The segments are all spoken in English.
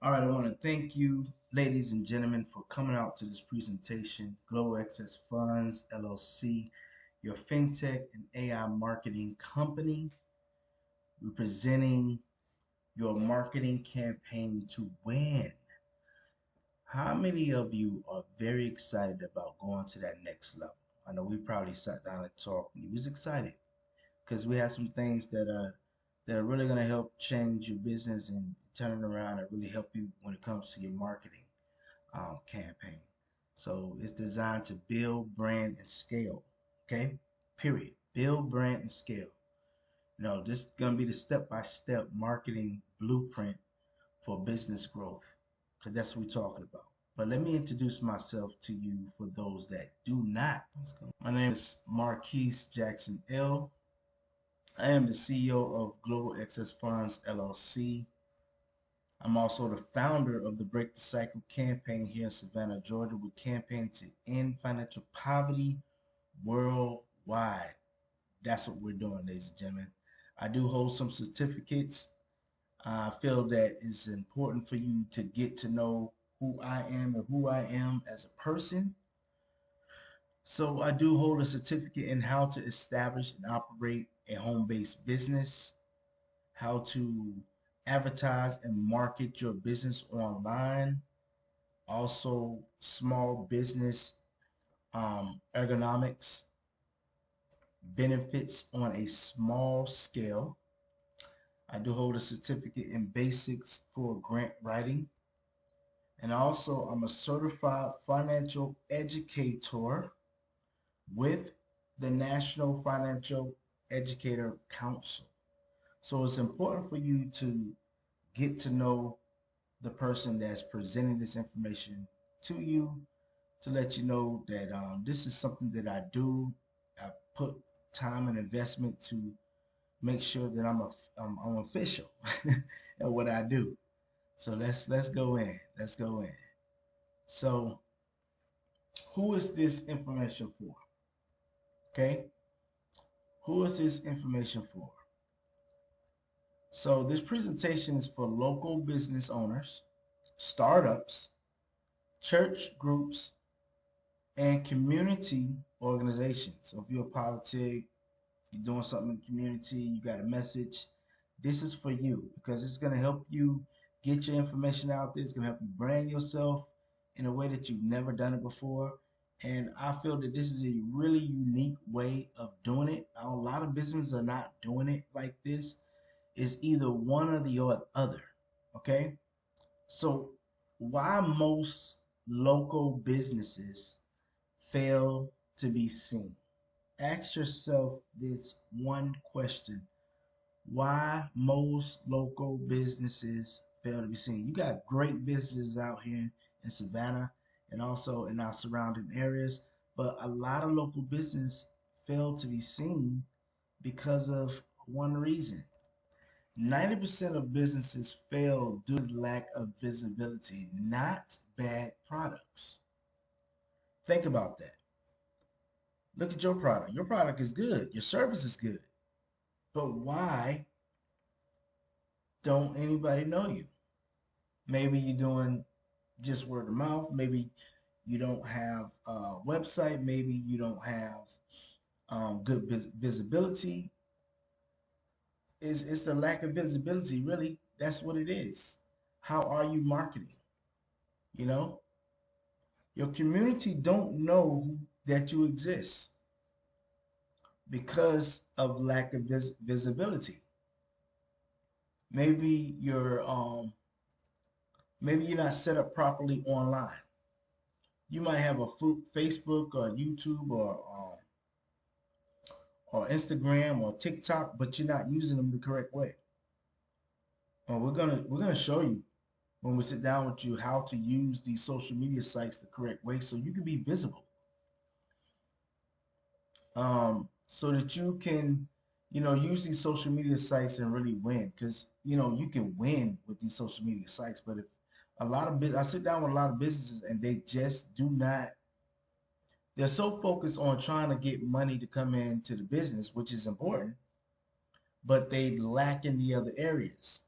All right, I want to thank you, ladies and gentlemen, for coming out to this presentation. Global Excess Funds LLC, your fintech and AI marketing company, representing your marketing campaign to win. How many of you are very excited about going to that next level? I know we probably sat down and talked, and you was excited because we have some things that are really going to help change your business and turn it around and really help you when it comes to your marketing campaign. So it's designed to build brand and scale. Okay, period. Build brand and scale. No, this is gonna be the step-by-step marketing blueprint for business growth, because that's what we're talking about. But let me introduce myself to you for those that do not. My name is Marquise Jackson L. I am the CEO of Global Excess Funds LLC. I'm also the founder of the Break the Cycle campaign here in Savannah, Georgia. We campaign to end financial poverty worldwide. That's what we're doing, ladies and gentlemen. I do hold some certificates. I feel that it's important for you to get to know who I am and who I am as a person. So I do hold a certificate in how to establish and operate a home-based business, how to advertise and market your business online, also small business ergonomics, benefits on a small scale. I do hold a certificate in basics for grant writing. And also, I'm a certified financial educator with the National Financial Educator Council. So it's important for you to get to know the person that's presenting this information to you, to let you know that this is something that I do. I put time and investment to make sure that I'm official at what I do. So let's go in. Let's go in. So who is this information for? Okay, who is this information for? So this presentation is for local business owners, startups, church groups, and community organizations. So if you're a politic, you're doing something in the community, you got a message, this is for you because it's going to help you get your information out there. It's going to help you brand yourself in a way that you've never done it before. And I feel that this is a really unique way of doing it. A lot of businesses are not doing it like this. It's either one or the other. Okay. So why most local businesses fail to be seen? Ask yourself this one question: why most local businesses fail to be seen? You got great businesses out here in Savannah and also in our surrounding areas, but a lot of local business fail to be seen because of one reason. 90% of businesses fail due to lack of visibility, not bad products. Think about that. Look at your product. Your product is good. Your service is good. But why don't anybody know you? Maybe you're doing just word of mouth. Maybe you don't have a website. Maybe you don't have good visibility. It's the lack of visibility, really. That's what it is. How are you marketing? You know, your community don't know that you exist because of lack of visibility. Maybe you're not set up properly online. You might have a Facebook or YouTube or Instagram or TikTok, but you're not using them the correct way. And we're gonna show you when we sit down with you how to use these social media sites the correct way so you can be visible. So that you can, use these social media sites and really win. Because you can win with these social media sites, but if I sit down with a lot of businesses and they just do not. They're so focused on trying to get money to come into the business, which is important, but they lack in the other areas.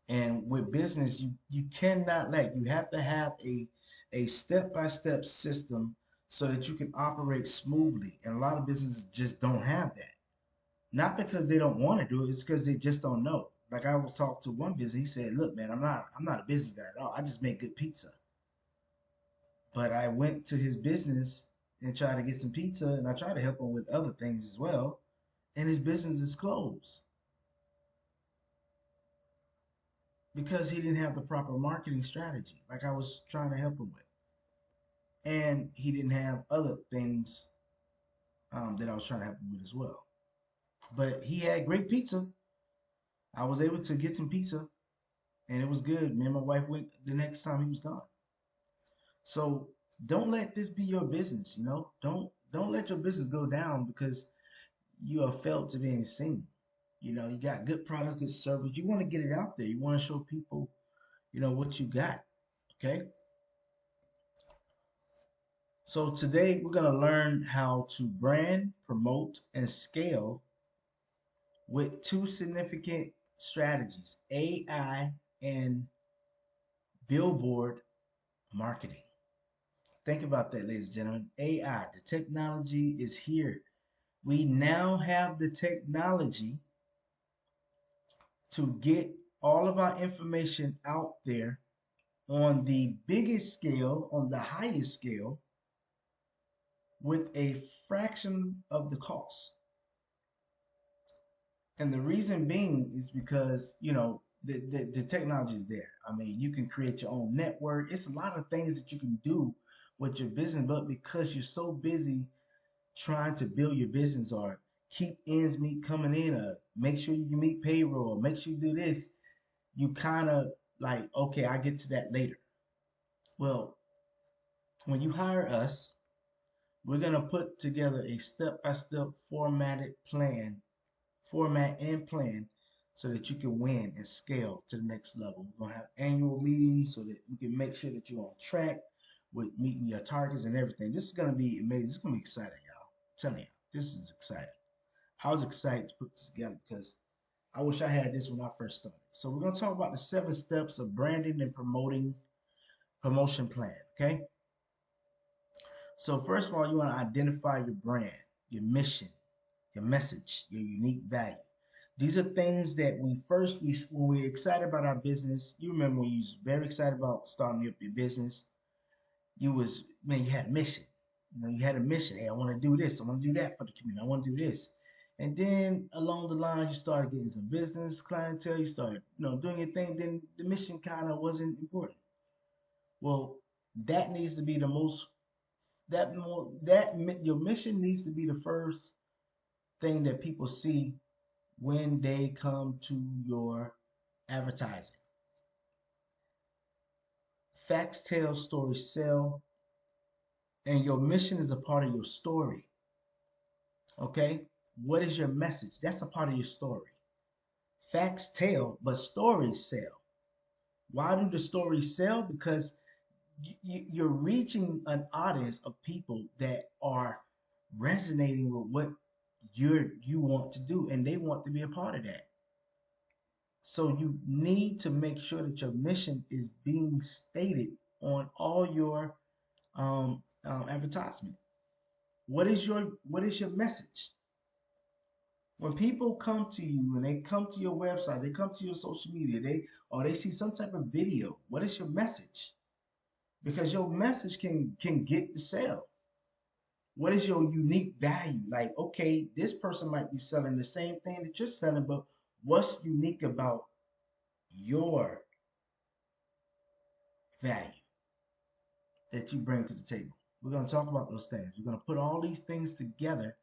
And with business, you cannot lack. You have to have a step-by-step system so that you can operate smoothly. And a lot of businesses just don't have that. Not because they don't want to do it, it's because they just don't know. Like I was talking to one business, he said, "Look, man, I'm not a business guy at all. I just make good pizza." But I went to his business and tried to get some pizza, and I tried to help him with other things as well, and his business is closed because he didn't have the proper marketing strategy, like I was trying to help him with, and he didn't have other things that I was trying to help him with as well. But he had great pizza. I was able to get some pizza, and it was good. Me and my wife went the next time he was gone. So don't let this be your business. Don't let your business go down because you are felt to being seen. You got good product, good service. You want to get it out there. You want to show people, what you got. Okay. So today we're going to learn how to brand, promote, and scale with two significant strategies: AI and billboard marketing. Think about that, ladies and gentlemen. AI, the technology is here. We now have the technology to get all of our information out there on the biggest scale, on the highest scale, with a fraction of the cost. And the reason being is because, the technology is there. I mean, you can create your own network. It's a lot of things that you can do with your business, but because you're so busy trying to build your business or keep ends meet coming in, or make sure you meet payroll, or make sure you do this, you kind of like, okay, I get to that later. Well, when you hire us, we're going to put together a step-by-step format and plan so that you can win and scale to the next level. We're going to have annual meetings so that we can make sure that you're on track with meeting your targets and everything. This is going to be amazing. This is going to be exciting, y'all. I'm telling you, this is exciting. I was excited to put this together because I wish I had this when I first started. So we're going to talk about the 7 steps of branding and promotion plan, okay? So first of all, you want to identify your brand, your mission, your message, your unique value. These are things that when we're excited about our business. You remember when you was very excited about starting up your business, you had a mission. You had a mission. Hey, I want to do this. I want to do that for the community. I want to do this. And then along the lines, you started getting some business clientele. You started, doing your thing. Then the mission kind of wasn't important. Well, that needs to be the most that more that your mission needs to be the first thing that people see when they come to your advertising. Facts tell, stories sell, and your mission is a part of your story. Okay? What is your message? That's a part of your story. Facts tell, but stories sell. Why do the stories sell? Because you're reaching an audience of people that are resonating with what you want to do, and they want to be a part of that. So you need to make sure that your mission is being stated on all your advertisement. What is your message? When people come to you and they come to your website, they come to your social media, they see some type of video. What is your message? Because your message can get the sale. What is your unique value? Like, okay, this person might be selling the same thing that you're selling, but what's unique about your value that you bring to the table? We're going to talk about those things. We're going to put all these things together.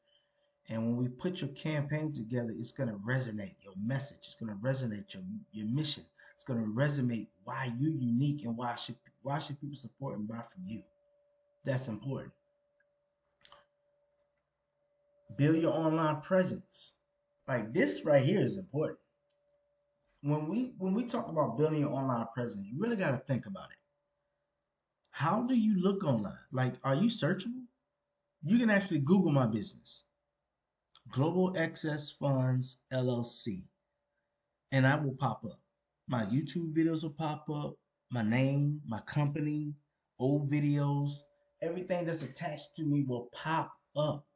And when we put your campaign together, it's going to resonate your message. It's going to resonate your mission. It's going to resonate why you're unique and why should people support and buy from you. That's important. Build your online presence. Like this right here is important. When we talk about building your online presence, you really got to think about it. How do you look online? Like, are you searchable? You can actually Google my business, Global Excess Funds LLC, and I will pop up. My YouTube videos will pop up, my name, my company, old videos, everything that's attached to me will pop up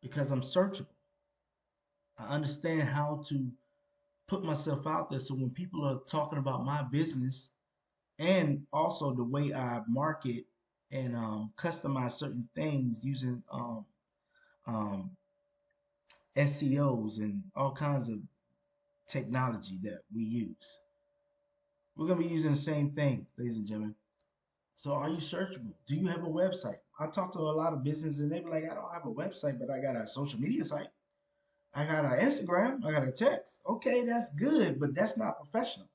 because I'm searchable. I understand how to put myself out there so when people are talking about my business and also the way I market and customize certain things using um, SEOs and all kinds of technology that we use. We're going to be using the same thing, ladies and gentlemen. So are you searchable? Do you have a website? I talk to a lot of businesses and they be like, I don't have a website, but I got a social media site. I got an Instagram. I got a text. Okay, that's good, but that's not professional.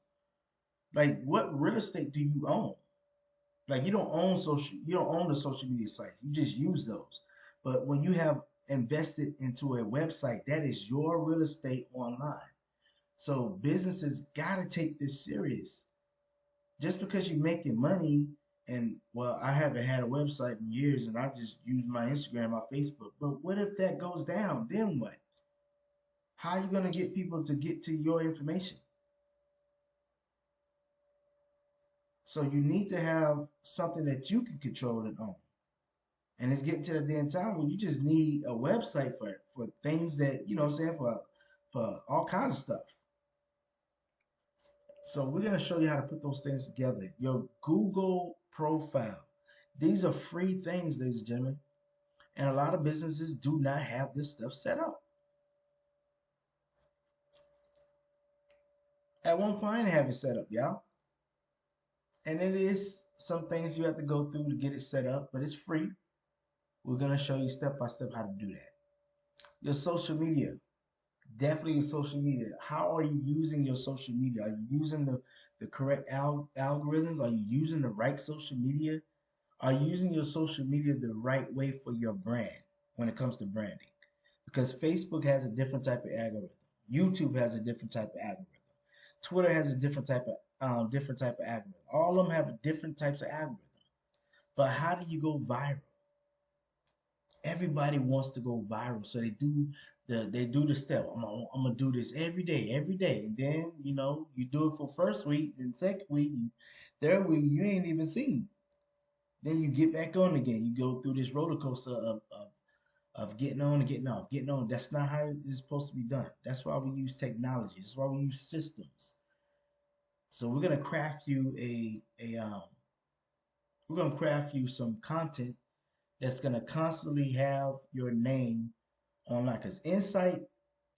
Like, what real estate do you own? Like, you don't own the social media sites. You just use those. But when you have invested into a website, that is your real estate online. So businesses got to take this serious. Just because you're making money and well, I haven't had a website in years and I just use my Instagram, my Facebook. But what if that goes down? Then what? How are you going to get people to get to your information? So you need to have something that you can control and own. And it's getting to the damn time where you just need a website for things that, you know what I'm saying, for all kinds of stuff. So we're going to show you how to put those things together. Your Google profile. These are free things, ladies and gentlemen. And a lot of businesses do not have this stuff set up. At one point, I didn't have it set up, y'all. And it is some things you have to go through to get it set up, but it's free. We're going to show you step by step how to do that. Your social media. Definitely your social media. How are you using your social media? Are you using the correct algorithms? Are you using the right social media? Are you using your social media the right way for your brand when it comes to branding? Because Facebook has a different type of algorithm. YouTube has a different type of algorithm. Twitter has a different type of algorithm. All of them have different types of algorithm. But how do you go viral? Everybody wants to go viral, so they do the step. I'm gonna do this every day, and then you do it for first week, then second week, third week you ain't even seen. Then you get back on again. You go through this roller coaster of getting on and getting off, getting on. That's not how it's supposed to be done. That's why we use technology. That's why we use systems. So we're gonna craft you some content that's gonna constantly have your name online. Because insight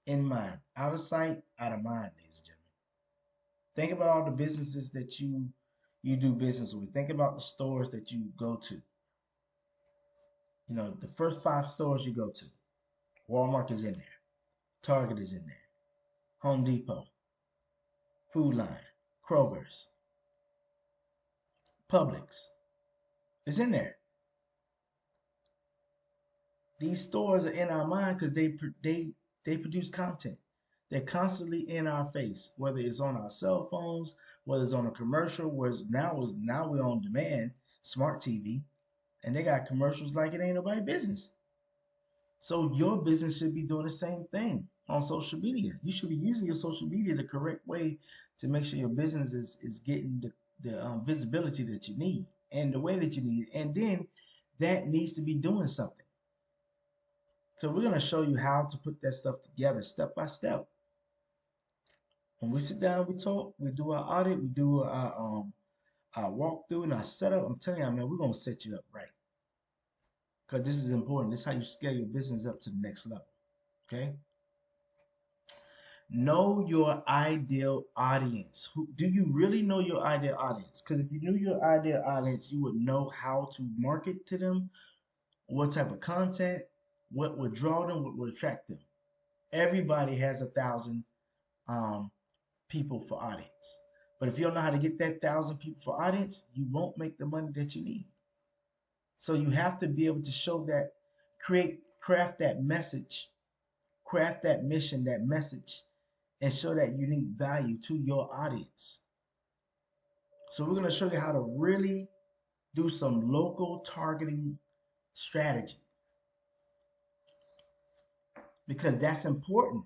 in mind, out of sight, out of mind, ladies and gentlemen. Think about all the businesses that you do business with. Think about the stores that you go to. The first 5 stores you go to. Walmart is in there. Target is in there. Home Depot, Food Line, Kroger's, Publix. It's in there. These stores are in our mind because they produce content. They're constantly in our face, whether it's on our cell phones, whether it's on a commercial, now we're on demand, smart TV, and they got commercials like it ain't nobody business. So your business should be doing the same thing on social media. You should be using your social media the correct way to make sure your business is getting the visibility that you need and the way that you need. And then that needs to be doing something. So we're going to show you how to put that stuff together step by step. When we sit down, we talk, we do our audit, we do our walkthrough and our setup. I'm telling you, man, we're going to set you up right. Because this is important. This is how you scale your business up to the next level. Okay? Know your ideal audience. Do you really know your ideal audience? Because if you knew your ideal audience, you would know how to market to them, what type of content, what would draw them, what would attract them. Everybody has 1,000 people for audience. But if you don't know how to get that 1,000 people for audience, you won't make the money that you need. So you have to be able to show that, craft that message, craft that mission, that message, and show that unique value to your audience. So we're going to show you how to really do some local targeting strategy because that's important.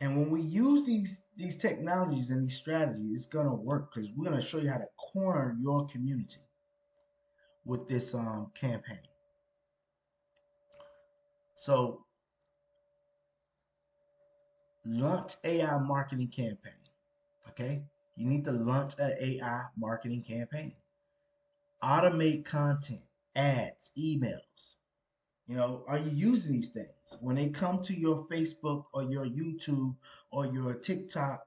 And when we use these technologies and these strategies, it's gonna work because we're gonna show you how to corner your community with this campaign. So launch AI marketing campaign. Okay, you need to launch an AI marketing campaign. Automate content, ads, emails. Are you using these things when they come to your Facebook or your YouTube or your TikTok?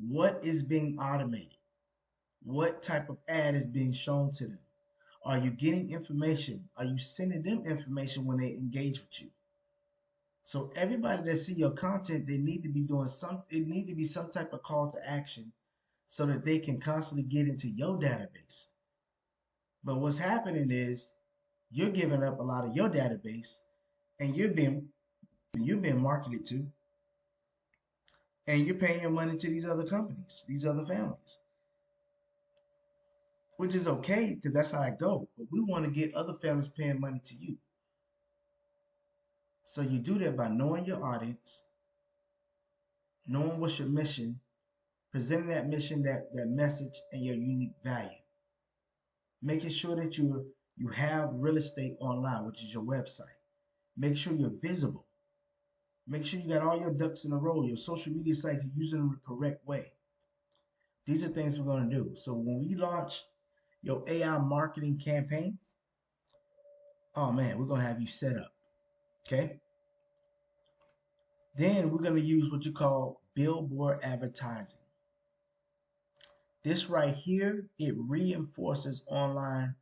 What is being automated? What type of ad is being shown to them? Are you getting information? Are you sending them information when they engage with you? So everybody that see your content, they need to be doing some. It need to be some type of call to action so that they can constantly get into your database. But what's happening is you're giving up a lot of your database, and you're being marketed to, and you're paying your money to these other companies, these other families, which is okay because that's how I go. But we want to get other families paying money to you. So you do that by knowing your audience, knowing what's your mission, presenting that mission, that message, and your unique value. Making sure that you have real estate online, which is your website. Make sure you're visible. Make sure you got all your ducks in a row. Your social media sites, you're using them the correct way. These are things we're going to do. So when we launch your AI marketing campaign, oh man, we're going to have you set up. Okay. Then we're going to use what you call billboard advertising. This right here, it reinforces online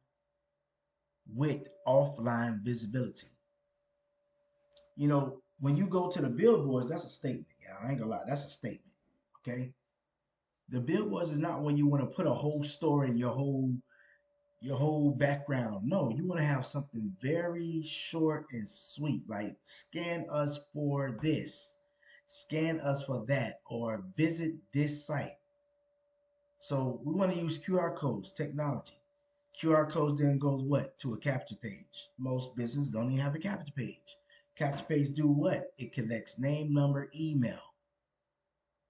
with offline visibility. When you go to the billboards, that's a statement. Yeah, I ain't gonna lie, that's a statement. Okay. The billboards is not when you want to put a whole story, your whole background. No, you want to have something very short and sweet, like scan us for this, scan us for that, or visit this site. So we want to use QR codes, technology. QR codes then goes what? To a capture page. Most businesses don't even have a capture page. Capture page do what? It collects name, number, email.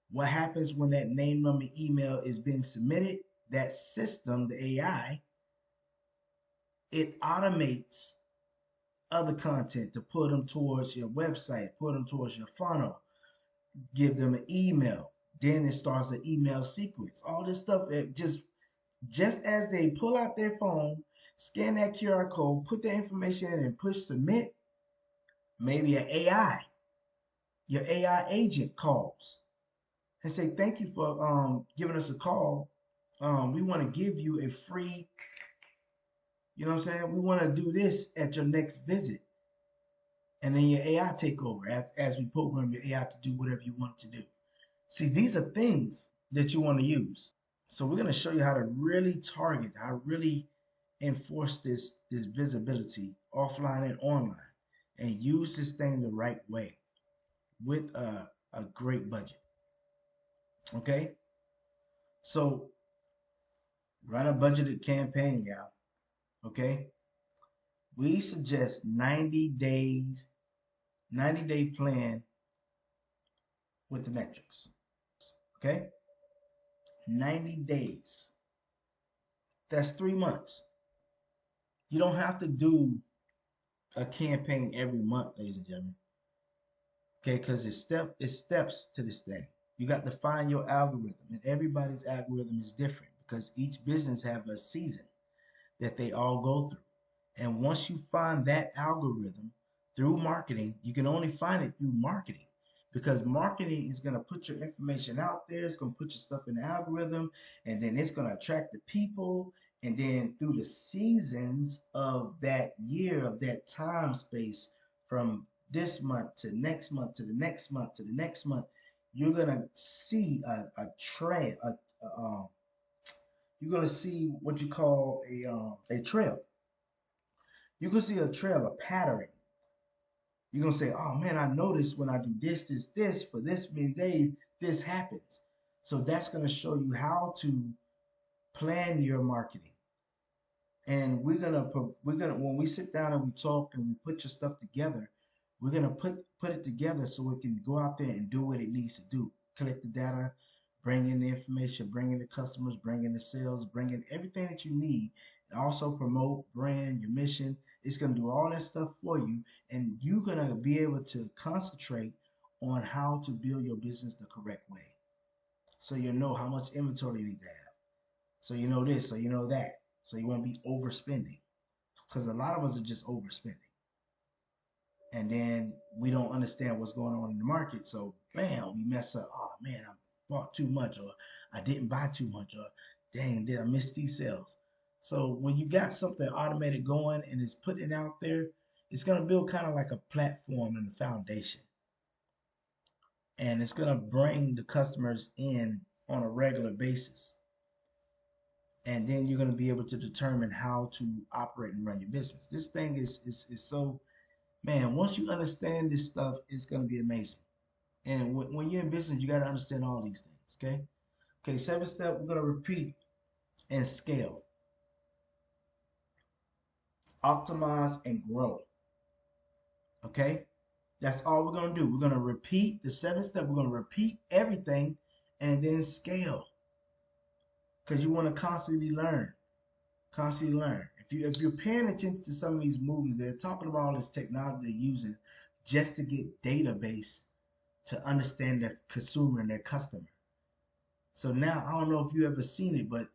What happens when that name, number, email is being submitted? That system, the AI, it automates other content to put them towards your website, put them towards your funnel, give them an email. Then it starts an email sequence. All this stuff, it just as they pull out their phone, scan that QR code, put the information in and push submit, maybe your AI agent calls and say, thank you for giving us a call. We want to give you a free, you know what I'm saying? We want to do this at your next visit. And then your AI take over as we program your AI to do whatever you want it to do. See, these are things that you want to use. So we're going to show you how to really target, how to really enforce this visibility offline and online, and use this thing the right way with a great budget. Okay, so run a budgeted campaign, y'all. Okay, we suggest 90-day plan with the metrics. Okay, 90 days. That's 3 months. You don't have to do a campaign every month, ladies and gentlemen. Okay, because it's steps to this thing. You got to find your algorithm, and everybody's algorithm is different because each business have a season that they all go through. And once you find that algorithm through marketing, you can only find it through marketing because marketing is going to put your information out there. It's going to put your stuff in the algorithm, and then it's going to attract the people. And then through the seasons of that year, of that time space, from this month to next month to the next month to the next month, you're going to see a trend, you're going to see what you call a trail. You can see a trail, a pattern. You're going to say, oh man, I noticed when I do this, for this many days, this happens. So that's going to show you how to plan your marketing. And we're gonna when we sit down and we talk and we put your stuff together, We're gonna put it together so it can go out there and do what it needs to do. Collect the data, bring in the information, bring in the customers, bring in the sales, bring in everything that you need. Also promote brand, your mission. It's gonna do all that stuff for you, and you're gonna be able to concentrate on how to build your business the correct way. So you know how much inventory you need to have. So you know this, so you know that. So you won't be overspending. Because a lot of us are just overspending. And then we don't understand what's going on in the market. So bam, we mess up. Oh man, I bought too much, or I didn't buy too much, or dang, did I miss these sales? So when you got something automated going and it's putting it out there, it's gonna build kind of like a platform and a foundation. And it's gonna bring the customers in on a regular basis. And then you're gonna be able to determine how to operate and run your business. This thing is so, man, once you understand this stuff, it's going to be amazing. And when you're in business, you got to understand all these things. Okay. Okay. Seven step. We're going to repeat and scale, optimize and grow. Okay. That's all we're going to do. We're going to repeat the seven step. We're going to repeat everything and then scale, because you want to constantly learn, constantly learn. If you're paying attention to some of these movies, they're talking about all this technology they're using just to get database to understand their consumer and their customer. So now, I don't know if you ever seen it, but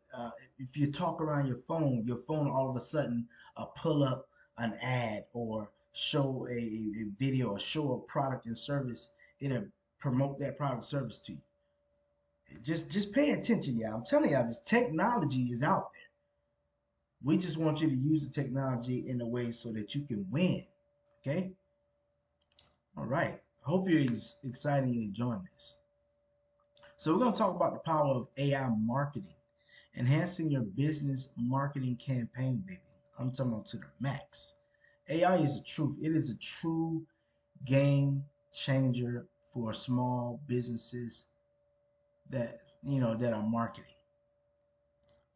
if you talk around your phone all of a sudden pull up an ad or show a video or show a product and service, it'll promote that product and service to you. Just pay attention, y'all. I'm telling y'all, this technology is out there. We just want you to use the technology in a way so that you can win. Okay? All right. I hope you're excited and enjoying this. So we're going to talk about the power of AI marketing, enhancing your business marketing campaign, baby. I'm talking about to the max. AI is a truth. It is a true game changer for small businesses that are marketing.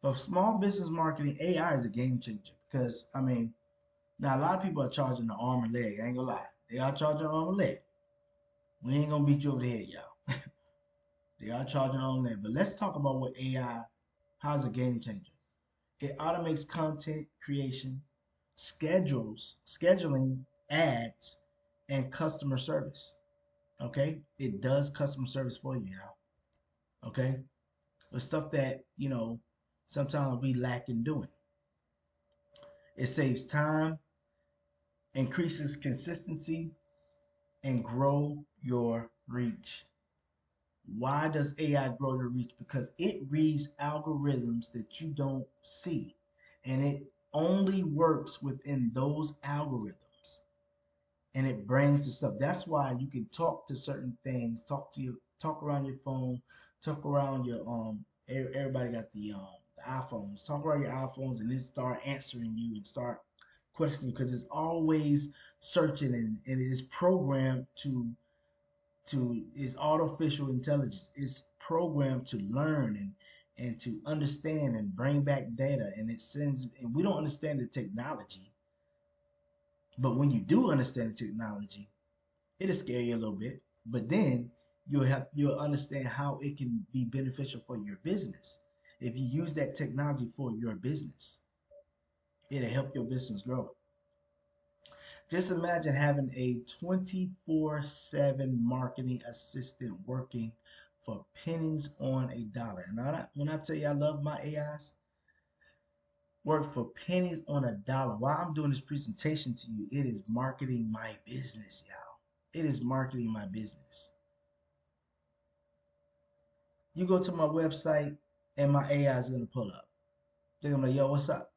For small business marketing, AI is a game changer because I mean, now a lot of people are charging the arm and leg. I ain't gonna lie, they are charging the arm and leg. We ain't gonna beat you over the head, y'all. They are charging on that. But let's talk about what AI, how's a game changer. It automates content creation, scheduling ads, and customer service. Okay? It does customer service for you, y'all. Okay? The stuff that, sometimes we lack in doing. It saves time, increases consistency, and grow your reach. Why does AI grow your reach? Because it reads algorithms that you don't see, and it only works within those algorithms, and it brings the stuff. That's why you can talk to certain things, talk around your phone, talk around your everybody got the iPhones, talk around your iPhones, and then start answering you and start questioning, because it's always searching, and it is programmed to is artificial intelligence. It's programmed to learn and to understand and bring back data, and it sends, and we don't understand the technology, but when you do understand the technology, it'll scare you a little bit, but then you'll understand how it can be beneficial for your business. If you use that technology for your business, it'll help your business grow. Just imagine having a 24/7 marketing assistant working for pennies on a dollar. And when I tell you I love my AIs, work for pennies on a dollar. While I'm doing this presentation to you, it is marketing my business, y'all. It is marketing my business. You go to my website and my AI is going to pull up. They're going to be like, yo, what's up?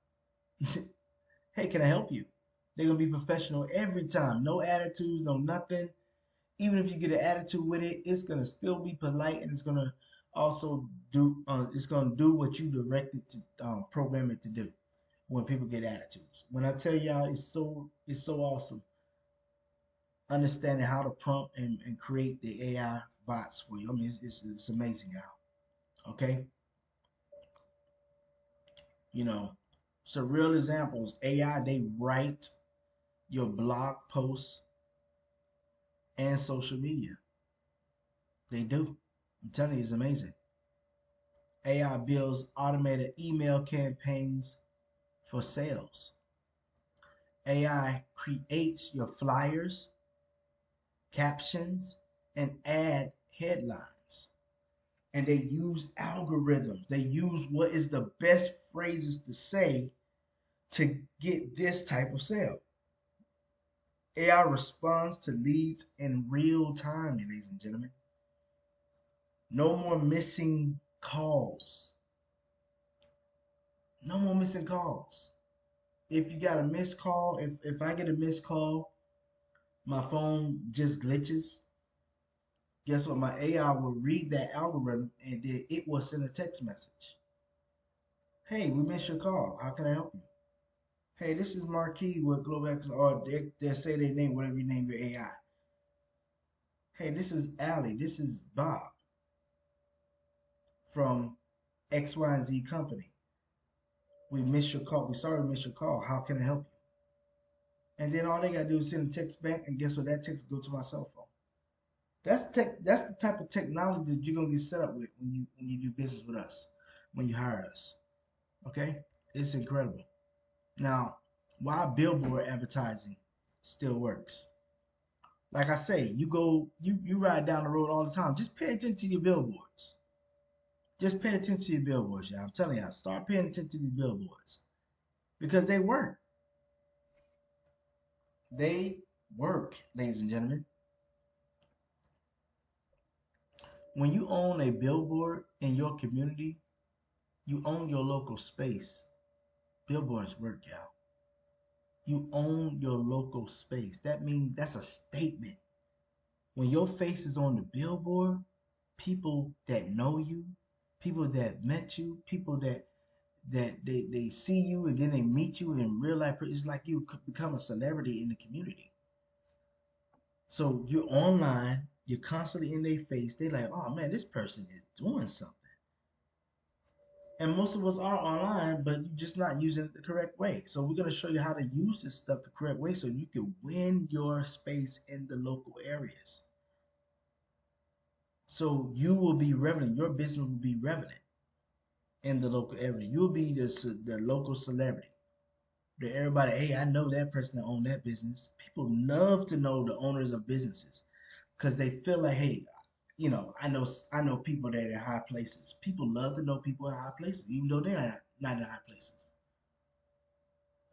Hey, can I help you? They're going to be professional every time. No attitudes, no nothing. Even if you get an attitude with it, it's gonna still be polite, and it's gonna also do what you directed to program it to do when people get attitudes. When I tell y'all, it's so awesome understanding how to prompt and create the AI bots for you. I mean, it's amazing, y'all. Okay, so real examples. AI, they write your blog posts, and social media. They do. I'm telling you, it's amazing. AI builds automated email campaigns for sales. AI creates your flyers, captions, and ad headlines. And they use algorithms. They use what is the best phrases to say to get this type of sale. AI responds to leads in real time, ladies and gentlemen. No more missing calls. No more missing calls. If you got a missed call, if I get a missed call, my phone just glitches. Guess what? My AI will read that algorithm and then it will send a text message. Hey, we missed your call. How can I help you? Hey, this is Marquis with Globex, or they'll say their name, whatever you name your AI. Hey, this is Allie. This is Bob from X, Y, and Z company. We missed your call. We're sorry we missed your call. How can I help you? And then all they gotta do is send a text back, and guess what? That text go to my cell phone. That's the type of technology that you're gonna get set up with when you do business with us, when you hire us. Okay? It's incredible. Now, why billboard advertising still works? Like I say, you ride down the road all the time. Just pay attention to your billboards. Just pay attention to your billboards, y'all. I'm telling y'all, start paying attention to these billboards because they work. They work, ladies and gentlemen. When you own a billboard in your community, you own your local space. Billboards work, y'all. You own your local space. That means that's a statement. When your face is on the billboard, people that know you, people that met you, people that they see you and then they meet you in real life, it's like you become a celebrity in the community. So you're online, you're constantly in their face. They're like, oh man, this person is doing something. And most of us are online, but you're just not using it the correct way. So we're going to show you how to use this stuff the correct way so you can win your space in the local areas. So you will be relevant. Your business will be relevant in the local area. You'll be the local celebrity. That everybody, hey, I know that person that owned that business. People love to know the owners of businesses because they feel like, hey, I know people that are in high places. People love to know people in high places, even though they're not in high places.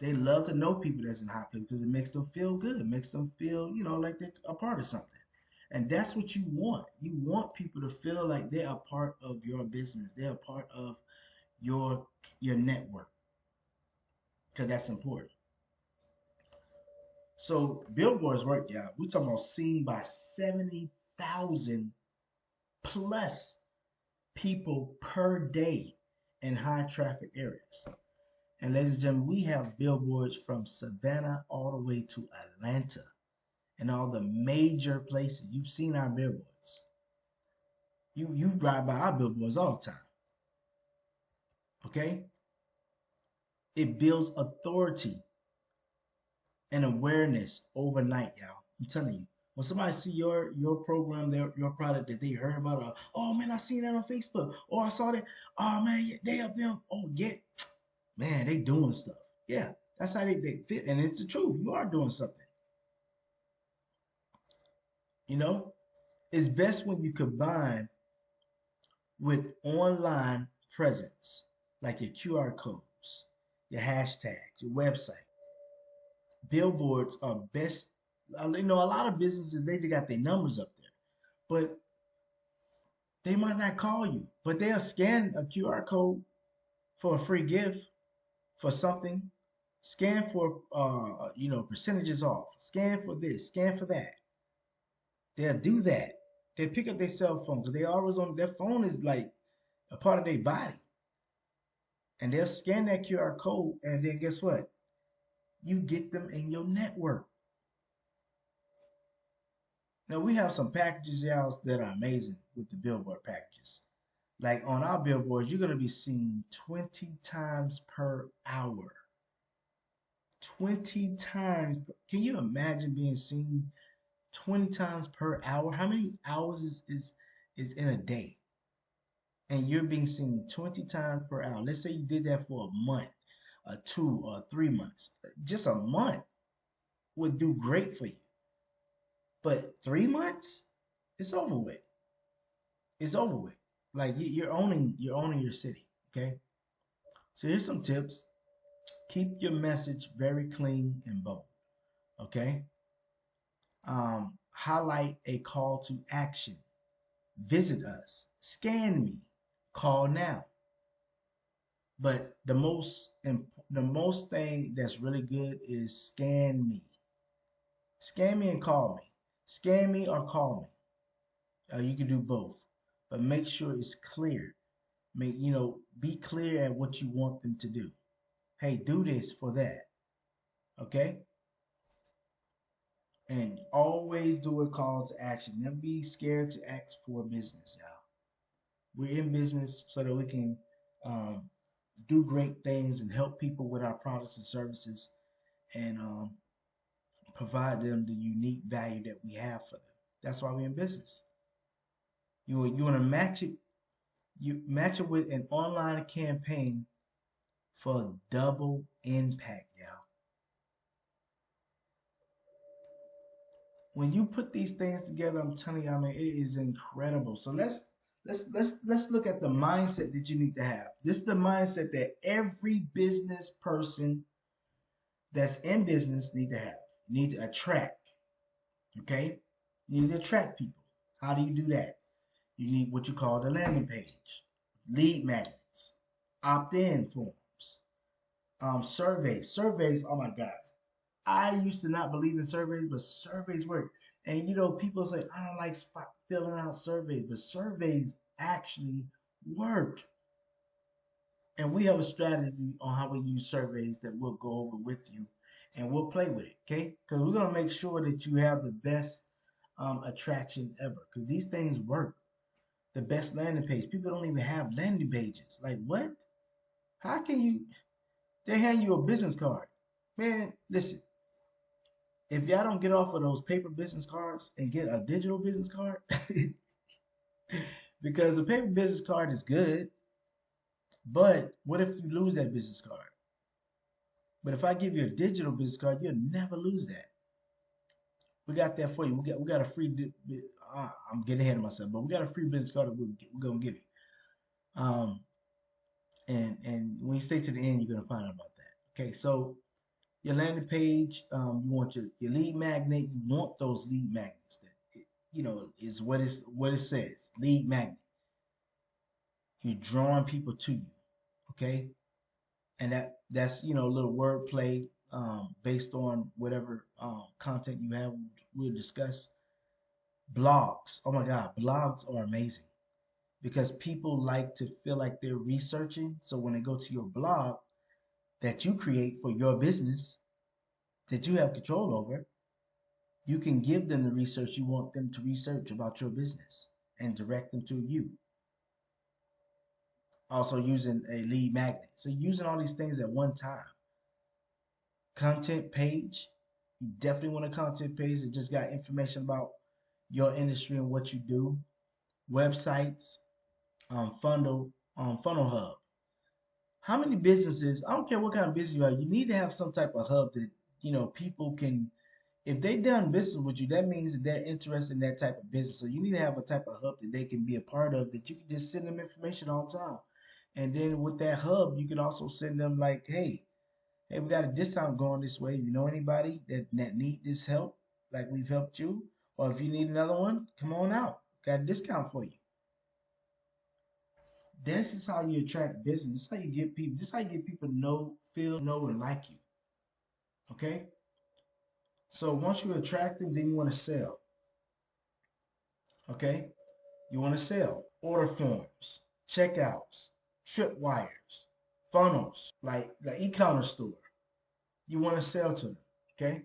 They love to know people that's in high places because it makes them feel good. It makes them feel, like they're a part of something. And that's what you want. You want people to feel like they're a part of your business. They're a part of your network because that's important. So billboards work, y'all. We're talking about seen by 70,000 plus people per day in high traffic areas. And ladies and gentlemen, we have billboards from Savannah all the way to Atlanta and all the major places. You've seen our billboards. You drive by our billboards all the time. Okay? It builds authority and awareness overnight, y'all. I'm telling you. When somebody see your program, your product that they heard about, oh man, I seen that on Facebook. Oh, I saw that. Oh man, they have them. Oh yeah, man, they doing stuff. Yeah, that's how they fit, and it's the truth. You are doing something. You know, it's best when you combine with online presence, like your QR codes, your hashtags, your website. Billboards are best. A lot of businesses they just got their numbers up there, but they might not call you, but they'll scan a QR code for a free gift for something. Scan for percentages off. Scan for this. Scan for that. They'll do that. They pick up their cell phone because they always on their phone is like a part of their body, and they'll scan that QR code, and then guess what? You get them in your network. Now we have some packages out that are amazing with the billboard packages. Like on our billboards, you're gonna be seen 20 times per hour. 20 times. Can you imagine being seen 20 times per hour. How many hours is in a day? And you're being seen 20 times per hour. Let's say you did that for a month, or 2 or 3 months. Just a month would do great for you. But 3 months, it's over with. It's over with. Like you're owning your city. Okay. So here's some tips. Keep your message very clean and bold. Okay. Highlight a call to action. Visit us. Scan me. Call now. But the most thing that's really good is scan me. Scan me and call me. Scan me or call me. You can do both, but make sure it's clear. Be clear at what you want them to do. Hey, do this for that. Okay? And always do a call to action. Never be scared to ask for business, y'all. We're in business so that we can um, do great things and help people with our products and services, and provide them the unique value that we have for them. That's why we're in business. You want to match it. You match it with an online campaign for double impact, y'all. When you put these things together, I'm telling you, I mean, it is incredible. So let's look at the mindset that you need to have. This is the mindset that every business person that's in business need to have. You need to attract. Okay? You need to attract people. How do you do that? You need what you call the landing page, lead magnets, opt-in forms, surveys. Surveys, oh my God. I used to not believe in surveys, but surveys work. And people say, I don't like filling out surveys, but surveys actually work. And we have a strategy on how we use surveys that we'll go over with you, and we'll play with it, okay? Because we're going to make sure that you have the best attraction ever, because these things work. The best landing page. People don't even have landing pages. Like, what? How can you? They hand you a business card. Man, listen, if y'all don't get off of those paper business cards and get a digital business card, because a paper business card is good, but what if you lose that business card? But if I give you a digital business card, you'll never lose that. We got that for you. We got a free. I'm getting ahead of myself, but we got a free business card that we're gonna give you. And when you stay to the end, you're gonna find out about that. Okay, so your landing page, you want your lead magnet. You want those lead magnets that is what it says. Lead magnet. You're drawing people to you. Okay, and that's a little wordplay based on whatever content you have. We'll discuss blogs. Oh my God, blogs are amazing because people like to feel like they're researching. So when they go to your blog that you create for your business that you have control over, you can give them the research you want them to research about your business and direct them to you. Also using a lead magnet. So using all these things at one time. Content page. You definitely want a content page that just got information about your industry and what you do. Websites, funnel hub. How many businesses, I don't care what kind of business you are, you need to have some type of hub that, people can, if they done business with you, that means that they're interested in that type of business. So you need to have a type of hub that they can be a part of, that you can just send them information all the time. And then with that hub, you can also send them like, hey, we got a discount going this way. If you know anybody that need this help, like we've helped you, or if you need another one, come on out. Got a discount for you. This is how you attract business. This is how you get people. This is how you get people to know, and like you. Okay. So once you attract them, then you want to sell. Okay. You want to sell. Order forms, checkouts, tripwires, funnels, like e-commerce store. You want to sell to them. Okay.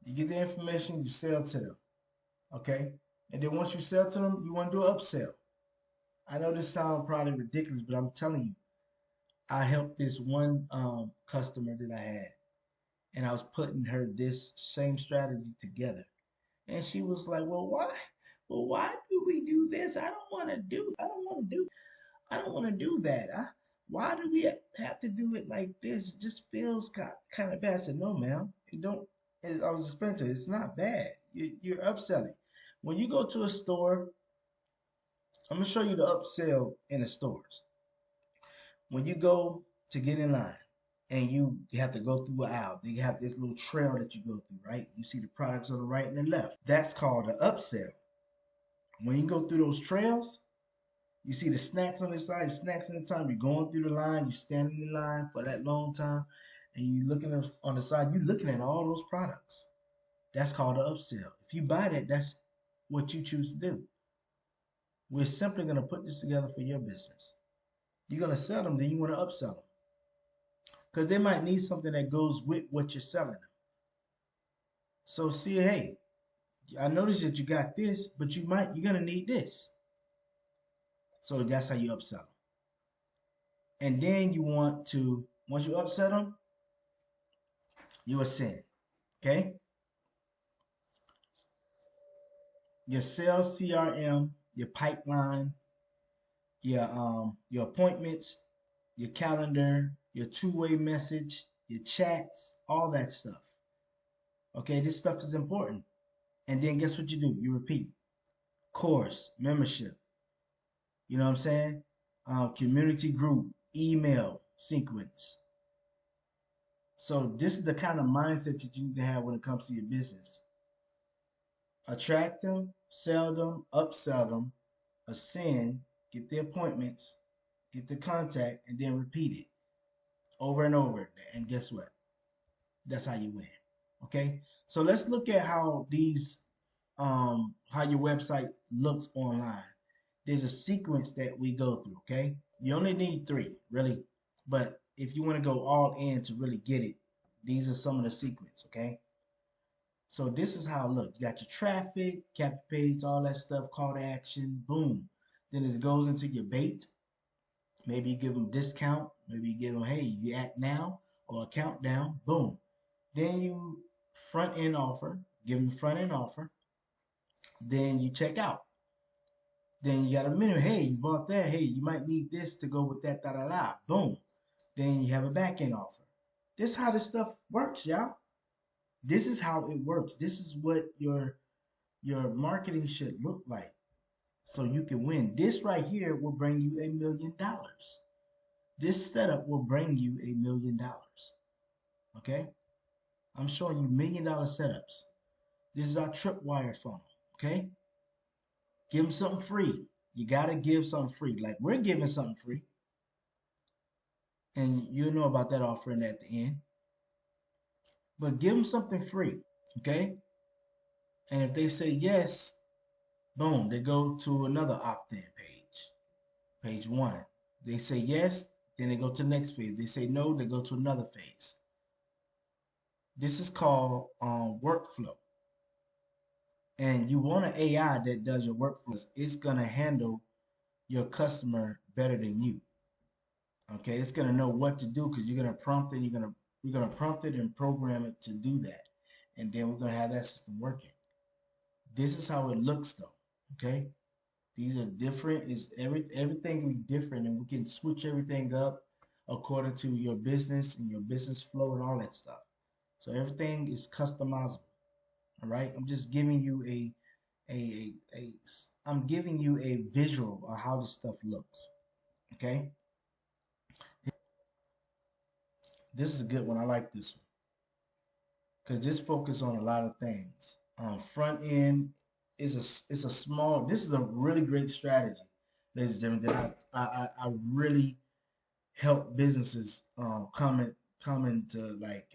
You get the information, you sell to them. Okay. And then once you sell to them, you want to do an upsell. I know this sounds probably ridiculous, but I'm telling you, I helped this one customer that I had, and I was putting her this same strategy together. And she was like, well, why? Well, why do we do this? I don't want to do that. Why do we have to do it like this? It just feels kind of bad. I said, no, ma'am. You don't. I was expensive. It's not bad. You're upselling. When you go to a store, I'm gonna show you the upsell in the stores. When you go to get in line and you have to go through an aisle, you have this little trail that you go through, right? You see the products on the right and the left. That's called an upsell. When you go through those trails, you see the snacks on the side, snacks in the time. You're going through the line, you're standing in line for that long time, and you looking on the side, you're looking at all those products. That's called an upsell. If you buy that, that's what you choose to do. We're simply going to put this together for your business. You're going to sell them, then you want to upsell them. Because they might need something that goes with what you're selling them. So see, hey, I noticed that you got this, but you're gonna need this. So that's how you upsell them. And then you want to, once you upsell them, you ascend. Okay? Your sales CRM, your pipeline, your appointments, your calendar, your two-way message, your chats, all that stuff. Okay, this stuff is important. And then guess what you do? You repeat. Course, membership. You know what I'm saying? Community group, email sequence. So this is the kind of mindset that you need to have when it comes to your business. Attract them, sell them, upsell them, ascend, get the appointments, get the contact, and then repeat it over and over. And guess what? That's how you win. Okay. So let's look at how how your website looks online. There's a sequence that we go through. Okay. You only need 3, really. But if you want to go all in to really get it, these are some of the sequence. Okay. So this is how it looks. You got your traffic, cap page, all that stuff, call to action, boom. Then it goes into your bait. Maybe you give them discount. Maybe you give them, hey, you act now or a countdown, boom. Then you front end offer, give them the front end offer. Then you check out. Then you got a minimum, hey, you bought that, hey, you might need this to go with that, da da da, boom. Then you have a back end offer. This is how this stuff works, y'all. This is how it works. This is what your marketing should look like so you can win. This right here will bring you $1 million. This setup will bring you $1 million. Okay? I'm showing you $1 million setups. This is our tripwire funnel. Okay? Give them something free. You got to give something free. Like we're giving something free. And you'll know about that offering at the end. But give them something free. Okay? And if they say yes, boom, they go to another opt-in page. Page 1. They say yes, then they go to the next phase. They say no, they go to another phase. This is called workflow. And you want an AI that does your workflows. It's going to handle your customer better than you. Okay, it's going to know what to do because you're going to prompt it. We're going to prompt it and program it to do that. And then we're going to have that system working. This is how it looks though. Okay, these are different. Everything can be different, and we can switch everything up according to your business and your business flow and all that stuff. So everything is customizable. All right, I'm just giving you I'm giving you a visual of how this stuff looks. Okay, this is a good one. I like this one because this focus on a lot of things. Front end is a small. This is a really great strategy, ladies and gentlemen. That I really help businesses come into like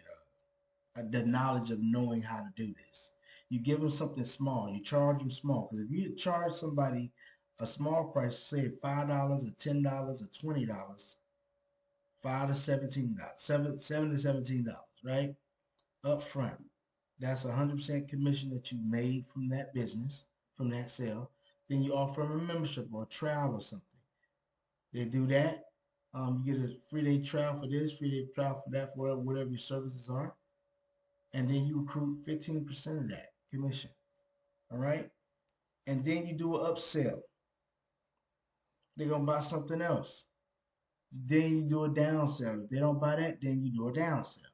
the knowledge of knowing how to do this. You give them something small. You charge them small because if you charge somebody a small price, say $5 or $10 or $20, $5 to $17, $7 to $17, right? Up front. That's 100% commission that you made from that business, from that sale. Then you offer them a membership or a trial or something. They do that. You get a free day trial for this, free day trial for that, for whatever your services are. And then you accrue 15% of that commission. All right. And then you do an upsell. They're gonna buy something else. Then you do a downsell. If they don't buy that, then you do a downsell.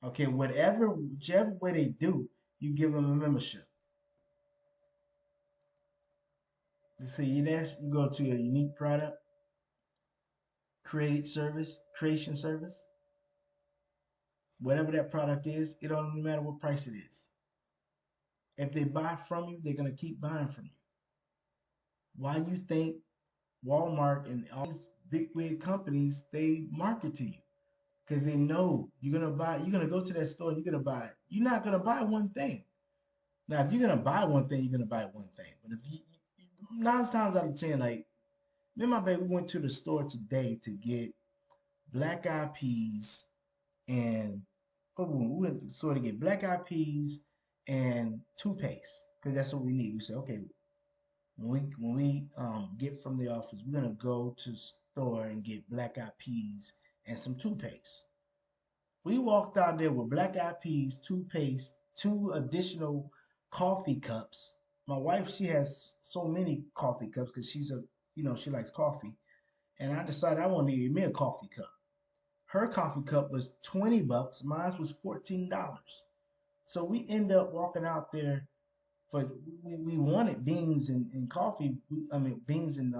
Okay, whichever way they do, you give them a membership. So you go to a unique product, creation service, whatever that product is, it don't even matter what price it is. If they buy from you, they're gonna keep buying from you. Why you think Walmart and all these big wig companies they market to you? Because they know you're gonna go to that store, you're gonna buy. You're not gonna buy one thing. Now, if you're gonna buy one thing, you're gonna buy one thing. But if nine times out of ten, like me and my baby went to the store today to get black eyed peas and we went to the store to get black eyed peas and toothpaste because that's what we need. We said, okay, when we get from the office, we're gonna go to the store and get black eyed peas and some toothpaste. We walked out there with black eyed peas, toothpaste, two additional coffee cups. My wife, she has so many coffee cups because she likes coffee. And I decided I wanted to get me a coffee cup. Her coffee cup was $20, mine was $14. So we end up walking out there for we wanted beans and coffee. I mean beans and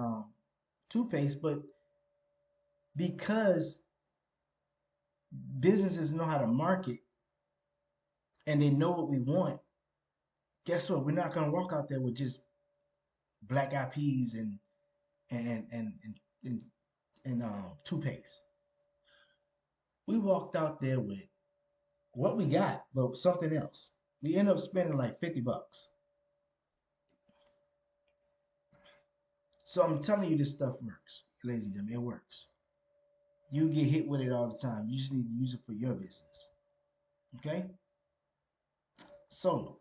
toothpaste, but because businesses know how to market and they know what we want, guess what? We're not gonna walk out there with just black eyed peas and and and and, and toothpaste. We walked out there with what we got, but something else. We end up spending like $50. So I'm telling you, this stuff works, ladies and gentlemen. It works. You get hit with it all the time. You just need to use it for your business. Okay? So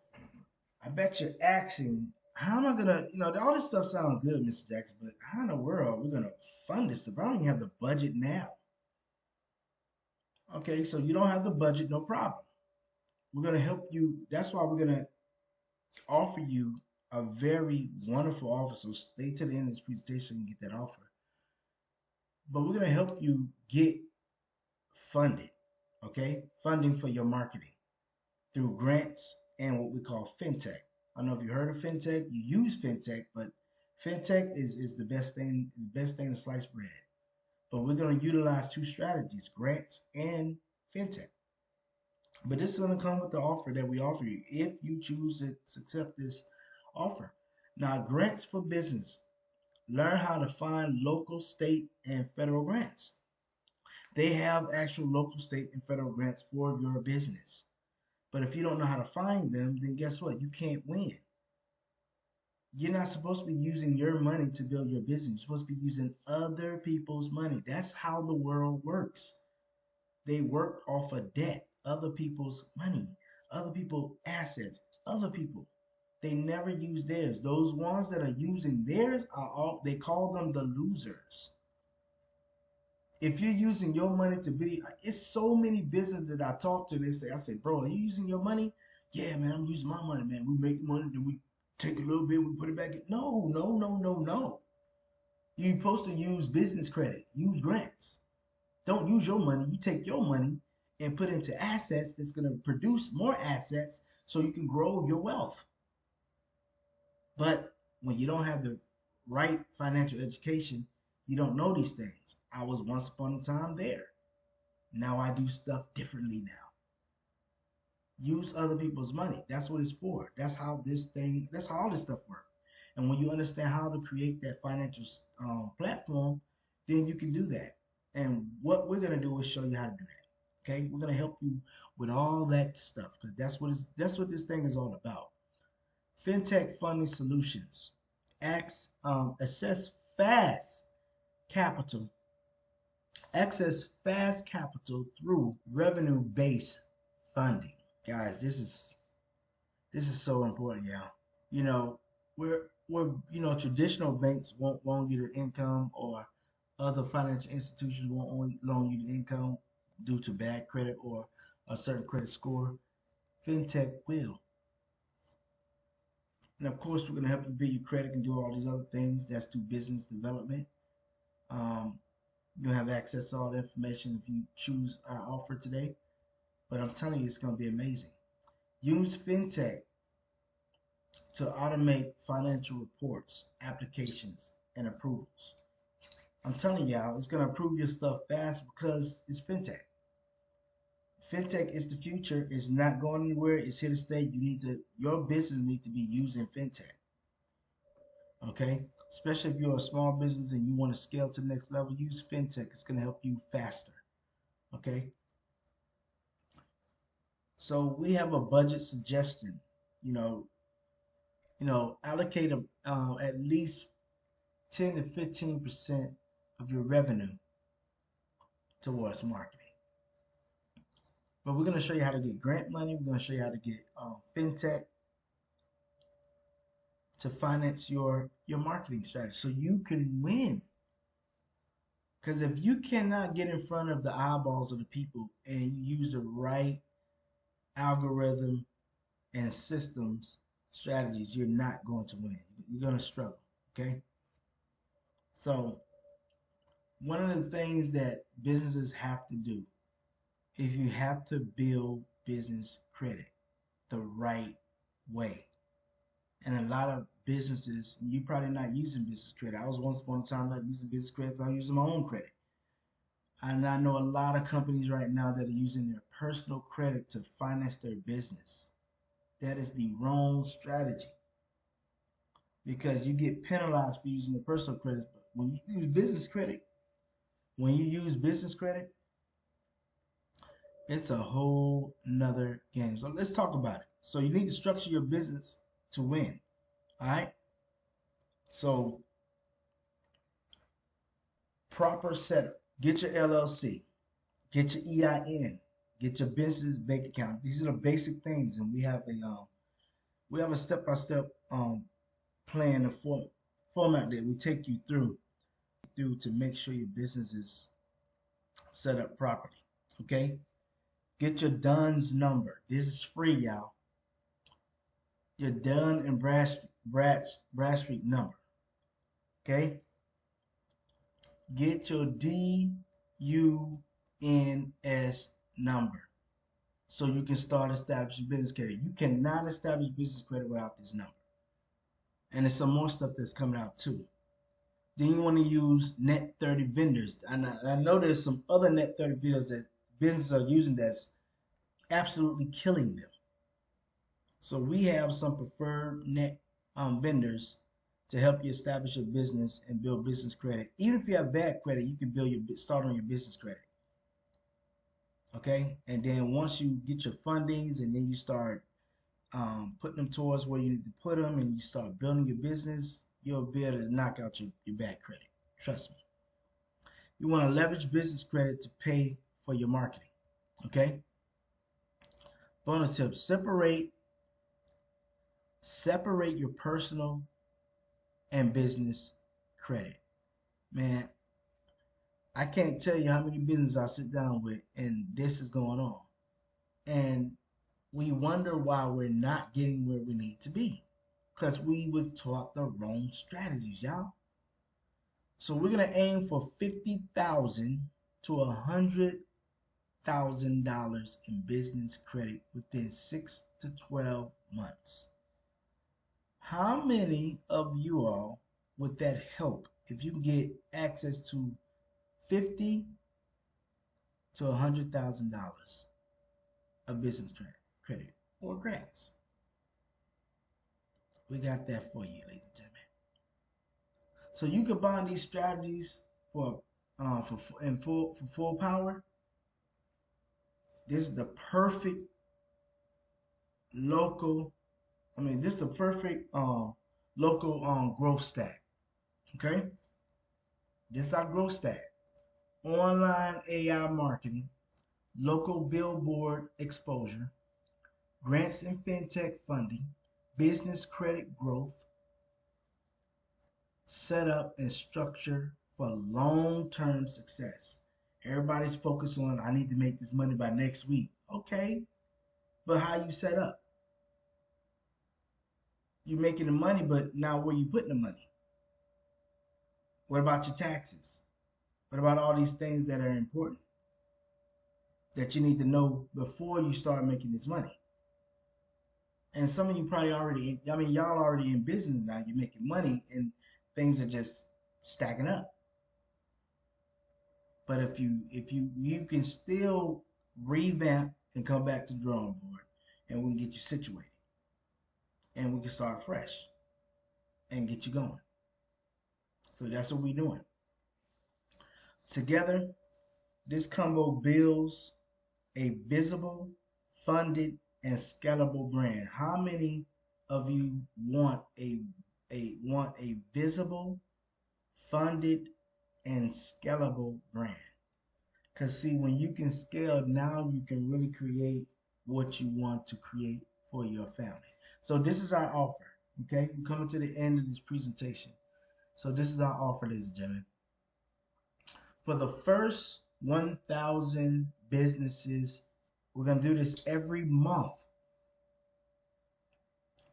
I bet you're asking, how am I gonna, all this stuff sounds good, Mr. Jackson, but how in the world we're gonna fund this stuff? I don't even have the budget now. Okay, so you don't have the budget, no problem. We're gonna help you. That's why we're gonna offer you a very wonderful offer. So stay to the end of this presentation and get that offer. But we're gonna help you get funded, okay? Funding for your marketing through grants and what we call fintech. I don't know if you heard of fintech, you use fintech, but fintech is the best thing to slice bread. But we're going to utilize two strategies, grants and fintech. But this is going to come with the offer that we offer you if you choose to accept this offer. Now, grants for business. Learn how to find local, state, and federal grants. They have actual local, state, and federal grants for your business. But if you don't know how to find them, then guess what? You can't win. You're not supposed to be using your money to build your business. You're supposed to be using other people's money. That's how the world works. They work off of debt, other people's money, other people's assets, other people. They never use theirs. Those ones that are using theirs are all, they call them the losers. If you're using your money to be, it's so many businesses that I talk to, I say, bro, are you using your money? Yeah, man, I'm using my money, man. We make money, then we take a little bit, we put it back in. No, no, no, no, no. You're supposed to use business credit, use grants. Don't use your money. You take your money and put into assets that's going to produce more assets so you can grow your wealth. But when you don't have the right financial education, you don't know these things. I was once upon a time there. Now I do stuff differently now. Use other people's money. That's what it's for. That's how all this stuff works. And when you understand how to create that financial platform, then you can do that. And what we're gonna do is show you how to do that. Okay, we're gonna help you with all that stuff because that's what this thing is all about. FinTech funding solutions. Access fast capital. Access fast capital through revenue-based funding. Guys, this is so important, y'all. You know, we're traditional banks won't loan you the income, or other financial institutions won't loan you the income due to bad credit or a certain credit score. Fintech will. And of course, we're going to help you build your credit and do all these other things. That's through business development. Um, you'll have access to all the information if you choose our offer today. But I'm telling you, it's going to be amazing. Use FinTech to automate financial reports, applications, and approvals. I'm telling y'all, it's going to approve your stuff fast because it's FinTech. FinTech is the future. It's not going anywhere. It's here to stay. Your business need to be using FinTech. Okay? Especially if you're a small business and you want to scale to the next level, use FinTech. It's going to help you faster. Okay? So we have a budget suggestion. You know, allocate at least 10 to 15% of your revenue towards marketing. But we're going to show you how to get grant money. We're going to show you how to get FinTech to finance your marketing strategy so you can win. Because if you cannot get in front of the eyeballs of the people and you use the right algorithm and systems strategies, you're not going to win. You're going to struggle. Okay? So one of the things that businesses have to do is you have to build business credit the right way. And a lot of businesses, you're probably not using business credit. I was once upon a time not using business credit, I'm using my own credit. And I know a lot of companies right now that are using their personal credit to finance their business. That is the wrong strategy because you get penalized for using the personal credit. But when you use business credit, it's a whole nother game. So let's talk about it. So you need to structure your business to win. All right. So proper setup. Get your LLC. Get your EIN. Get your business bank account. These are the basic things, and we have a step-by-step plan and format that we take you through to make sure your business is set up properly. Okay. Get your DUNS number. This is free, y'all. Your Dun and Bradstreet number. Okay. Get your DUNS number so you can start establishing business credit. You cannot establish business credit without this number. And there's some more stuff that's coming out too. Then you want to use Net 30 vendors. And I know there's some other Net 30 vendors that businesses are using that's absolutely killing them. So we have some preferred net vendors to help you establish your business and build business credit. Even if you have bad credit, you can start on your business credit. Okay, and then once you get your fundings and then you start putting them towards where you need to put them and you start building your business, you'll be able to knock out your bad credit. Trust me. You want to leverage business credit to pay for your marketing. Okay. Bonus tip: separate your personal and business credit. Man, I can't tell you how many businesses I sit down with and this is going on. And we wonder why we're not getting where we need to be. Because we was taught the wrong strategies, y'all. So we're gonna aim for $50,000 to $100,000 in business credit within 6 to 12 months. How many of you all would that help if you can get access to $50,000 to $100,000 of business credit or grants? We got that for you, ladies and gentlemen. So you combine these strategies for full power. This is the perfect local. This is the perfect local growth stack. Okay, this is our growth stack: online AI marketing, local billboard exposure, grants and fintech funding, business credit growth, setup and structure for long-term success. Everybody's focused on, I need to make this money by next week. Okay, but how you set up? You're making the money, but now where you putting the money? What about your taxes? What about all these things that are important that you need to know before you start making this money? And some of you probably already, I mean, y'all already in business now. You're making money and things are just stacking up. But if you can still revamp and come back to the drawing board, and we can get you situated, and we can start fresh and get you going. So that's what we're doing. Together, this combo builds a visible, funded, and scalable brand. How many of you want a visible, funded, and scalable brand? Because see, when you can scale, now you can really create what you want to create for your family. So this is our offer. Okay, we're coming to the end of this presentation. So this is our offer, ladies and gentlemen. For the first 1,000 businesses, we're gonna do this every month.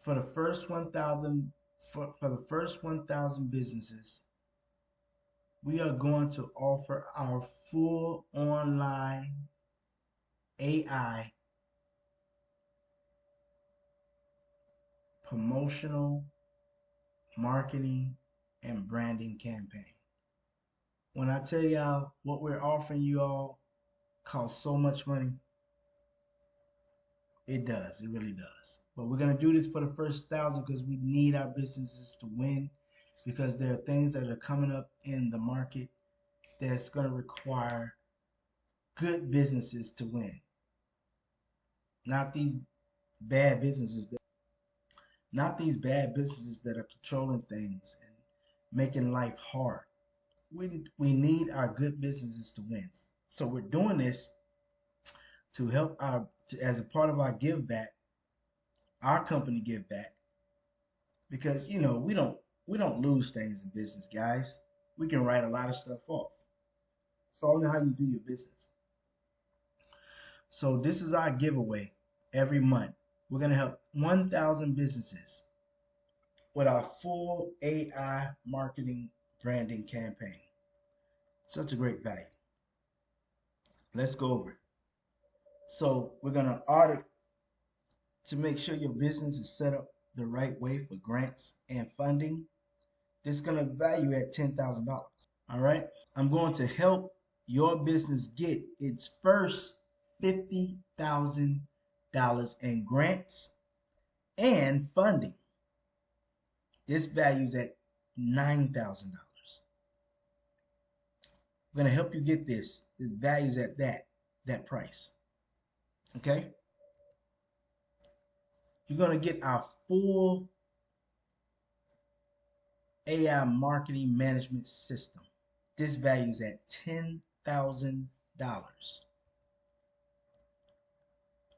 For the first 1,000 for the first 1,000 businesses, we are going to offer our full online AI promotional marketing and branding campaign. When I tell y'all what we're offering you all costs so much money, it does. It really does. But we're going to do this for the first 1,000 because we need our businesses to win, because there are things that are coming up in the market that's going to require good businesses to win. Not these bad businesses that are controlling things and making life hard. We need our good businesses to win. So we're doing this to help as a part of our give back, our company give back, because we don't lose things in business, guys. We can write a lot of stuff off. It's all in how you do your business. So this is our giveaway every month. We're going to help 1,000 businesses with our full AI marketing branding campaign. Such a great value. Let's go over it. So we're going to audit to make sure your business is set up the right way for grants and funding. This is going to value at $10,000. All right. I'm going to help your business get its first $50,000 in grants and funding. This values at $9,000. We're going to help you get this. This values at that price. Okay? You're going to get our full AI marketing management system. This values at $10,000.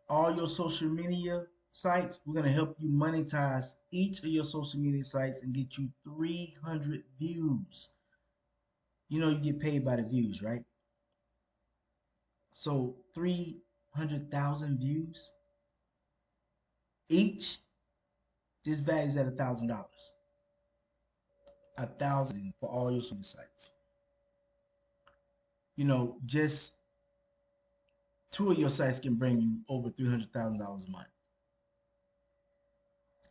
All your social media sites, we're going to help you monetize each of your social media sites and get you 300 views. You know you get paid by the views, right? So 300,000 views each. This values at $1,000. $1,000 for all your social sites. Just 2 of your sites can bring you over $300,000 a month.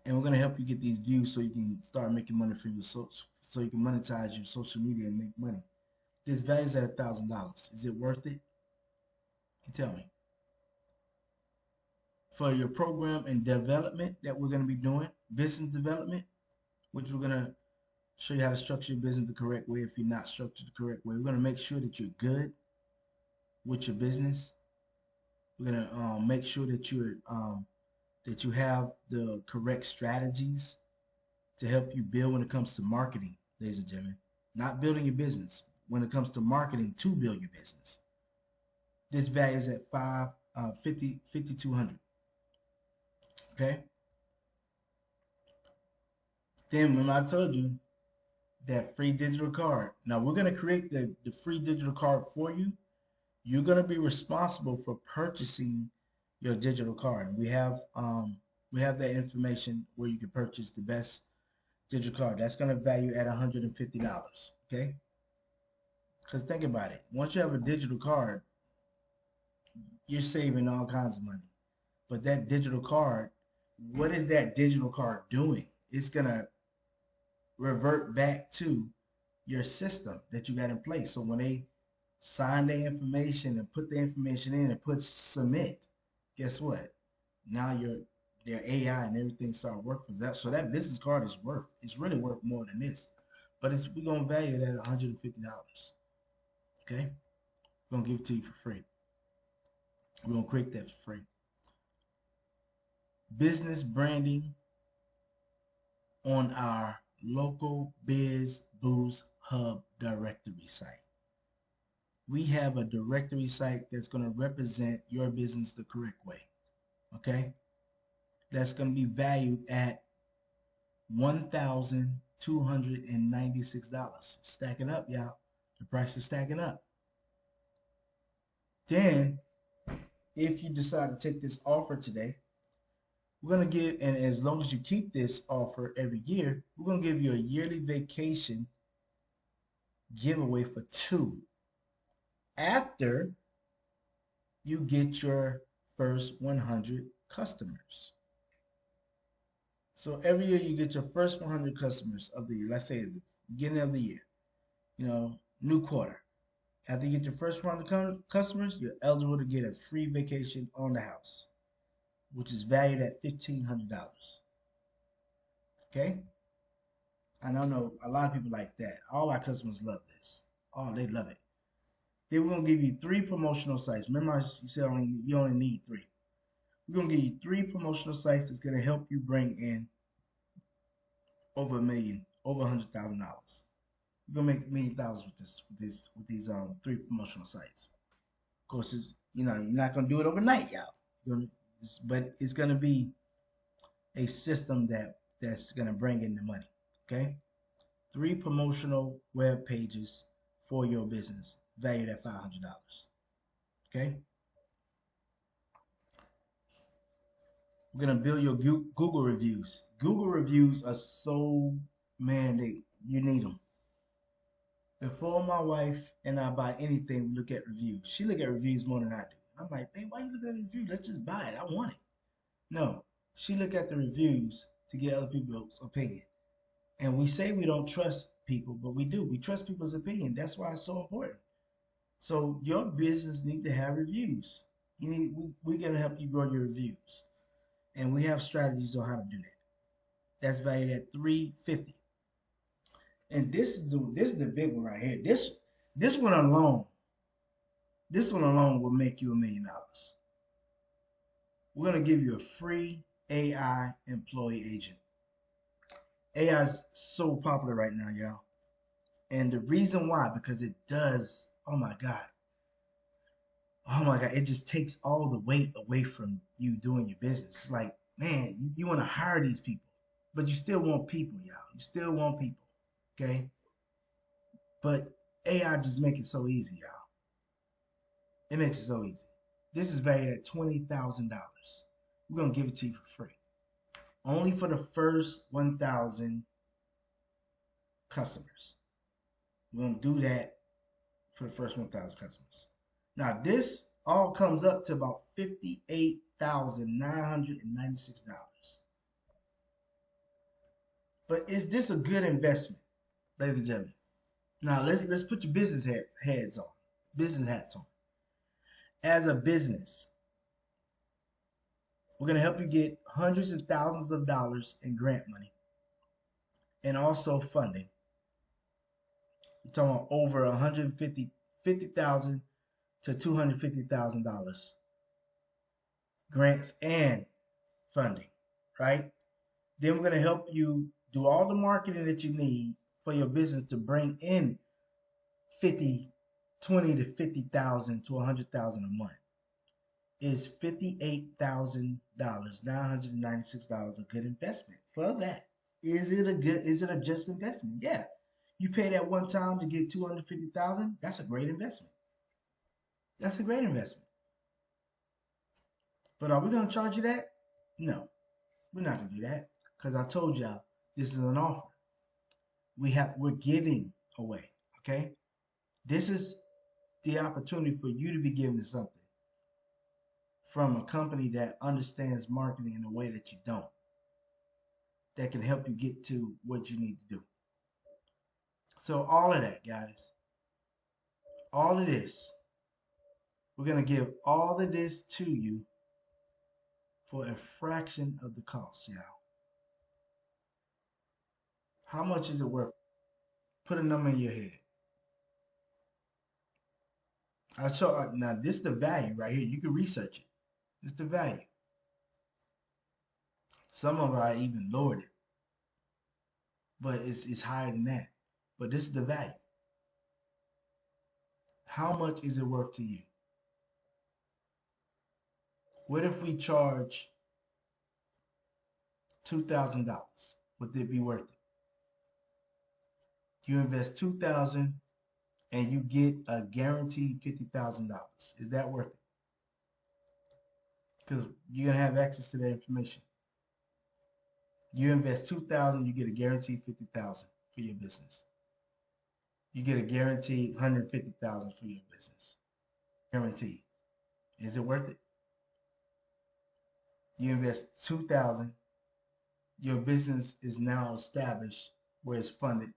And we're going to help you get these views so you can start making money from your so you can monetize your social media and make money. This values at $1,000. Is it worth it? You tell me. For your program and development that we're going to be doing, business development, which we're going to show you how to structure your business the correct way if you're not structured the correct way. We're going to make sure that you're good with your business. We're going to make sure that you have the correct strategies to help you build when it comes to marketing, ladies and gentlemen. Not building your business. When it comes to marketing to build your business. This value is at $5,200. Okay? Then when I told you that free digital card, now we're going to create the free digital card for you. You're going to be responsible for purchasing your digital card. We have We have that information where you can purchase the best digital card. That's going to value at $150. Okay? Because think about it. Once you have a digital card, you're saving all kinds of money. But that digital card, what is that digital card doing? It's going to revert back to your system that you got in place. So when they sign their information and put the information in and put submit, guess what? Now their AI and everything start working for that. So that business card is it's really worth more than this. But we're gonna value it at $150. Okay? We're gonna give it to you for free. We're gonna create that for free. Business branding on our local Biz Boost Hub directory site. We have a directory site that's going to represent your business the correct way. Okay? That's going to be valued at $1,296. Stacking up, y'all. The price is stacking up. Then, if you decide to take this offer today, we're going to give, and as long as you keep this offer every year, we're going to give you a yearly vacation giveaway for 2 after you get your first 100 customers. So every year you get your first 100 customers of the year. Let's say the beginning of the year, new quarter. After you get your first 100 customers, you're eligible to get a free vacation on the house, which is valued at $1,500. Okay? And I know a lot of people like that. All our customers love this. Oh, they love it. Then we're going to give you 3 promotional sites. Remember I said you only need 3. We're going to give you 3 promotional sites that's going to help you bring in over $1 million, over $100,000. You're going to make $1 million with these 3 promotional sites. Of course, you're not going to do it overnight, y'all. But it's going to be a system that's going to bring in the money. Okay? 3 promotional web pages for your business, valued at $500. Okay? We're going to build your Google reviews. Google reviews are so, man, you need them. Before my wife and I buy anything, we look at reviews. She look at reviews more than I do. I'm like, babe, why you look at a review? Let's just buy it. I want it. No, she look at the reviews to get other people's opinion. And we say we don't trust people, but we do. We trust people's opinion. That's why it's so important. So your business need to have reviews. We're gonna help you grow your reviews, and we have strategies on how to do that. That's valued at $350. And this is the big one right here. This one alone will make you $1 million. We're gonna give you a free AI employee agent. AI is so popular right now, y'all. And the reason why, because it does, oh my God, it just takes all the weight away from you doing your business. It's like, man, you want to hire these people, but you still want people, y'all. You still want people, okay? But AI just makes it so easy, y'all. It makes it so easy. This is valued at $20,000. We're going to give it to you for free. Only for the first 1,000 customers. We're going to do that for the first 1,000 customers. Now, this all comes up to about $58,996. But is this a good investment, ladies and gentlemen? Now, let's put your business hats on. As a business, we're going to help you get hundreds of thousands of dollars in grant money and also funding. We're talking about over $150,000 to $250,000 grants and funding, right? Then we're going to help you do all the marketing that you need for your business to bring in $20 to $50,000 to $100,000 a month. Is $58,000, $996 a good investment for that? Is it a just investment? Yeah. You pay that one time to get $250,000, that's a great investment. That's a great investment. But are we going to charge you that? No. We're not gonna do that because I told y'all this is an offer. We're giving away. Okay, this is the opportunity for you to be given something from a company that understands marketing in a way that you don't, that can help you get to what you need to do. So all of that, guys, all of this, we're gonna give all of this to you for a fraction of the cost, y'all. How much is it worth? Put a number in your head. I show now this is the value right here. You can research it. It's the value. Some of I even lowered it, but it's higher than that. But this is the value. How much is it worth to you? What if we charge $2,000? Would it be worth it? You invest $2,000 and you get a guaranteed $50,000. Is that worth it? Because you're gonna have access to that information. You invest $2,000, you get a guaranteed $50,000 for your business. You get a guaranteed $150,000 for your business. Guaranteed. Is it worth it? You invest $2,000, your business is now established where it's funded,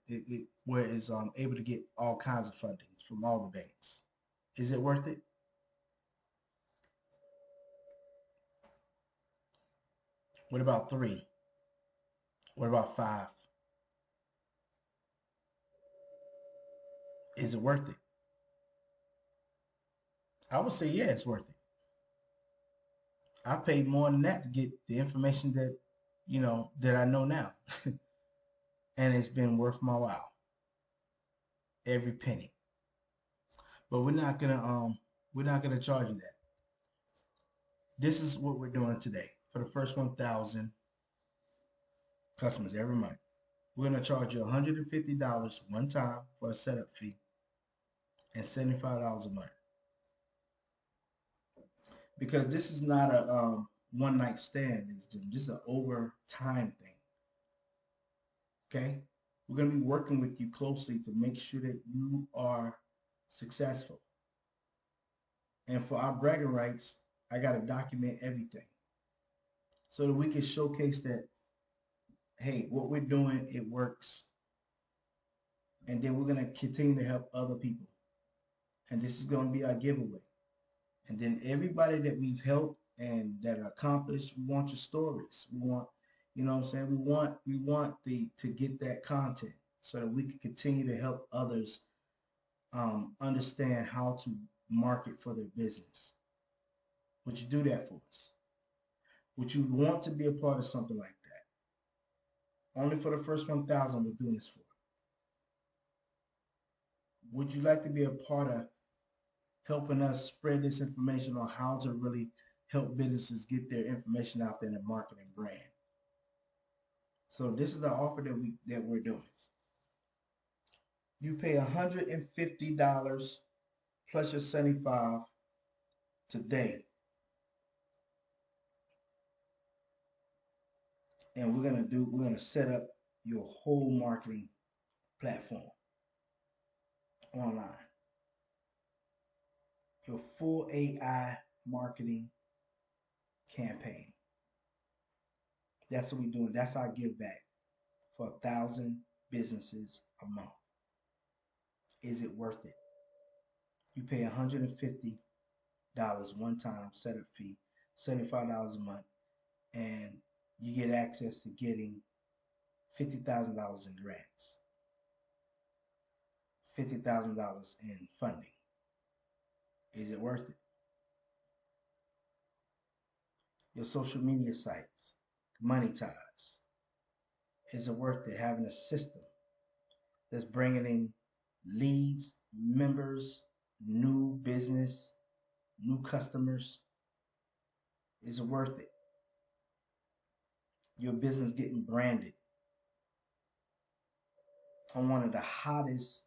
where it's able to get all kinds of funding from all the banks. Is it worth it? What about 3? What about 5? Is it worth it? I would say yeah, it's worth it. I paid more than that to get the information that I know now. And it's been worth my while. Every penny. But we're not gonna charge you that. This is what we're doing today. For the first 1,000 customers every month, we're gonna charge you $150 one time for a setup fee and $75 a month. Because this is not a one night stand. This is an over time thing. Okay, we're gonna be working with you closely to make sure that you are successful. And for our bragging rights, I gotta document everything so that we can showcase that, hey, what we're doing, it works. And then we're gonna continue to help other people. And this is gonna be our giveaway. And then everybody that we've helped and that accomplished, we want your stories. We want, you know what I'm saying? We want to get that content so that we can continue to help others understand how to market for their business. Would you do that for us? Would you want to be a part of something like that? Only for the first 1,000 we're doing this for. Would you like to be a part of helping us spread this information on how to really help businesses get their information out there in the marketing brand? So this is the offer that we're doing. You pay $150 plus your 75 today. And we're gonna set up your whole marketing platform online. Your full AI marketing campaign. That's what we're doing. That's our give back for 1,000 businesses a month. Is it worth it? You pay $150 one time setup fee, $75 a month, and you get access to getting $50,000 in grants, $50,000 in funding. Is it worth it? Your social media sites, monetize. Is it worth it having a system that's bringing in leads, members, new business, new customers? Is it worth it? Your business getting branded on one of the hottest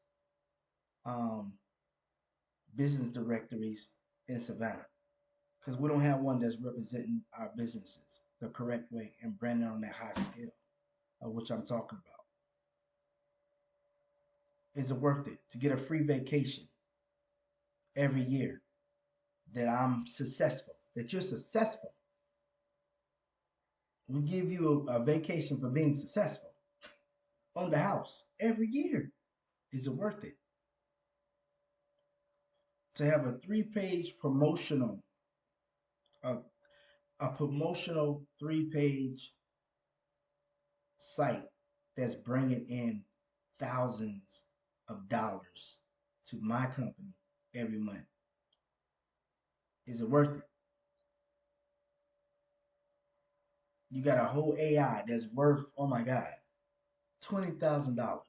business directories in Savannah, because we don't have one that's representing our businesses. the correct way and branding on that high scale of which I'm talking about. Is it worth it to get a free vacation every year that I'm successful, that you're successful? We give you a vacation for being successful on the house every year. Is it worth it? To have a three-page promotional, a, a promotional three-page site that's bringing in thousands of dollars to my company every month. Is it worth it? You got a whole AI that's worth, oh my God, $20,000.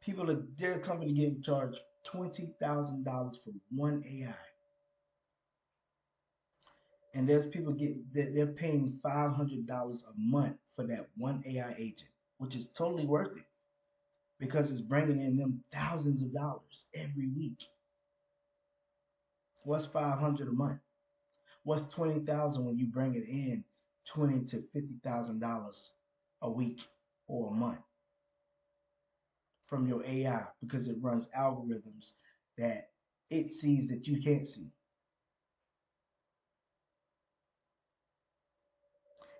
People at their company getting charged $20,000 for one AI. And there's people they're paying $500 a month for that one AI agent, which is totally worth it because it's bringing in them thousands of dollars every week. What's 500 a month? What's 20,000 when you bring it in $20 to $50,000 a week or a month from your AI because it runs algorithms that it sees that you can't see.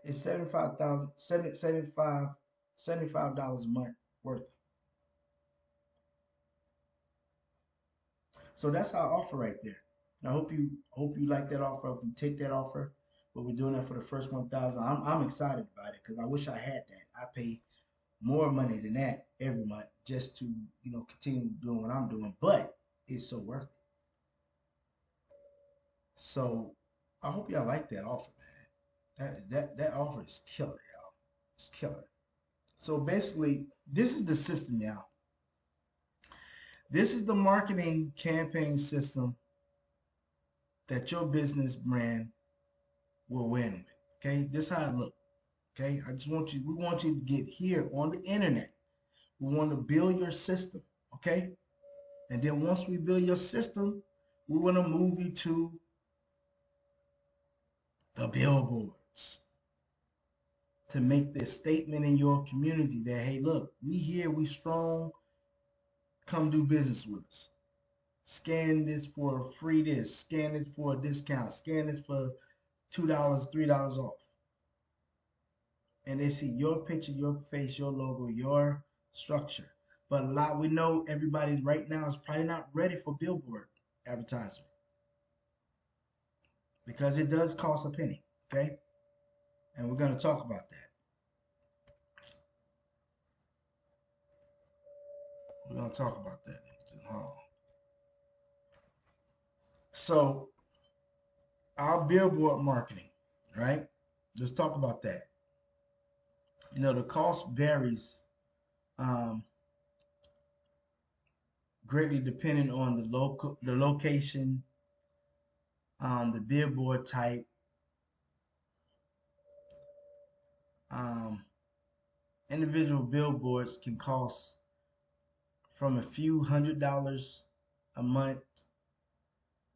It's $75 a month worth it. So that's our offer right there. And I hope you like that offer. If you take that offer, but we're doing that for the first 1,000. I'm excited about it because I wish I had that. I pay more money than that every month just to continue doing what I'm doing, but it's so worth it. So I hope y'all like that offer, man. That offer is killer, y'all. It's killer. So basically, this is the system, y'all. This is the marketing campaign system that your business brand will win with. Okay, this is how it looks. Okay, we want you to get here on the internet. We want to build your system. Okay, and then once we build your system, we want to move you to the billboards to make this statement in your community that, hey, look, we here, we strong. Come do business with us. Scan this for free this. Scan this for a discount. Scan this for $2, $3 off. And they see your picture, your face, your logo, your structure. But we know everybody right now is probably not ready for billboard advertisement because it does cost a penny, okay? And we're going to talk about that. We're going to talk about that. So, our billboard marketing, right? Let's talk about that. The cost varies greatly depending on the location, the billboard type, individual billboards can cost from a few $100s a month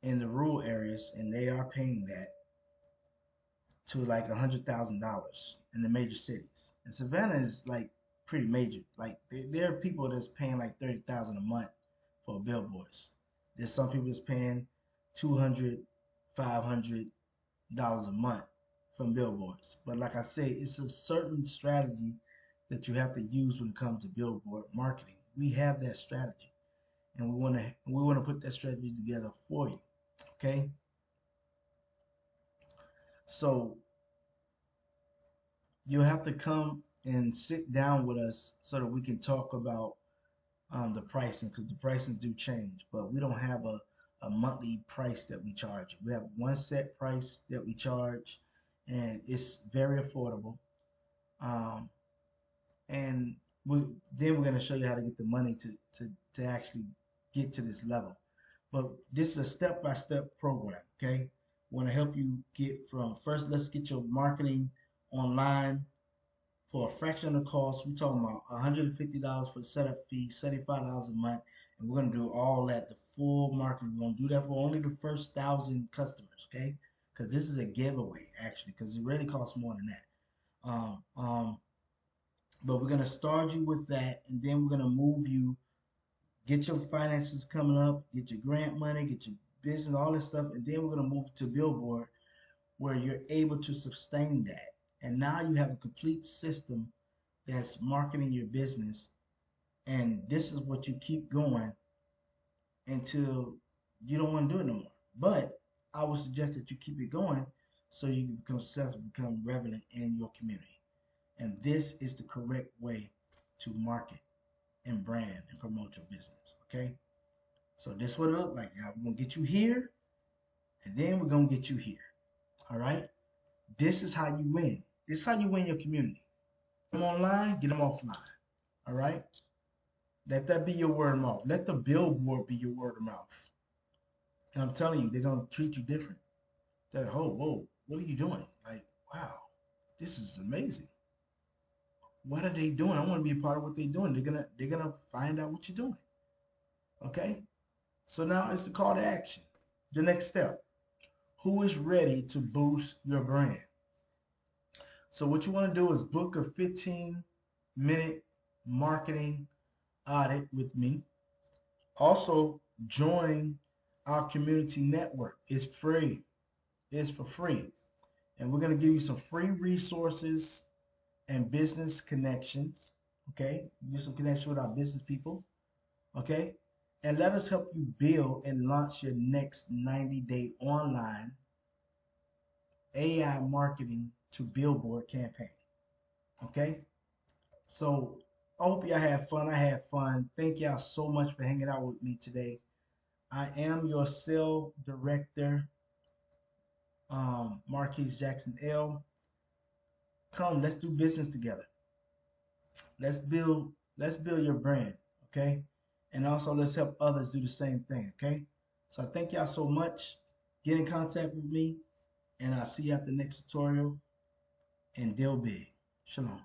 in the rural areas, and they are paying that, to like $100,000 in the major cities. And Savannah is like pretty major. Like there are people that's paying like $30,000 a month for billboards. There's some people that's paying $200, $500 a month from billboards. But like I say, it's a certain strategy that you have to use when it comes to billboard marketing. We have that strategy, and we want to put that strategy together for you. Okay. So you'll have to come and sit down with us so that we can talk about the pricing, because the prices do change, but we don't have a monthly price that we charge. We have one set price that we charge, and it's very affordable. And we're going to show you how to get the money to actually get to this level. But this is a step-by-step program, okay? We want to help you get from, first, let's get your marketing online for a fraction of the cost. We're talking about $150 for the setup fee, $75 a month, and we're going to do all that, the full marketing. We're going to do that for only the first 1,000 customers, okay? because this is a giveaway actually, because it really costs more than that. Um, um, but we're gonna start you with that, and then we're gonna move you, get your finances coming up, get your grant money, get your business, all this stuff, and then we're gonna move to Billboard where you're able to sustain that. And now you have a complete system that's marketing your business, and this is what you keep going until you don't want to do it no more. But I would suggest that you keep it going so you can become successful, become relevant in your community. And this is the correct way to market and brand and promote your business. Okay. So this is what it looks like. Now we're gonna get you here, and then we're gonna get you here. All right. This is how you win. This is how you win your community. Get them online, get them offline. All right. Let that be your word of mouth. Let the billboard be your word of mouth. And I'm telling you, they're gonna treat you different. They're like, oh, whoa, what are you doing? Like, wow, this is amazing. What are they doing? I want to be a part of what they're doing. They're gonna find out what you're doing. Okay. So now it's the call to action. The next step. Who is ready to boost your brand? So what you want to do is book a 15-minute marketing audit with me. Also, join our community network. It's free. It's for free. And we're going to give you some free resources and business connections. Okay? Get some connection with our business people. Okay? And let us help you build and launch your next 90-day online AI marketing to billboard campaign. Okay? So I hope y'all had fun. I had fun. Thank y'all so much for hanging out with me today. I am your sales director, Marquise Jackson L. Come, let's do business together. Let's build your brand, okay? And also let's help others do the same thing, okay? So I thank y'all so much. Get in contact with me, and I'll see you at the next tutorial. And deal big. Shalom.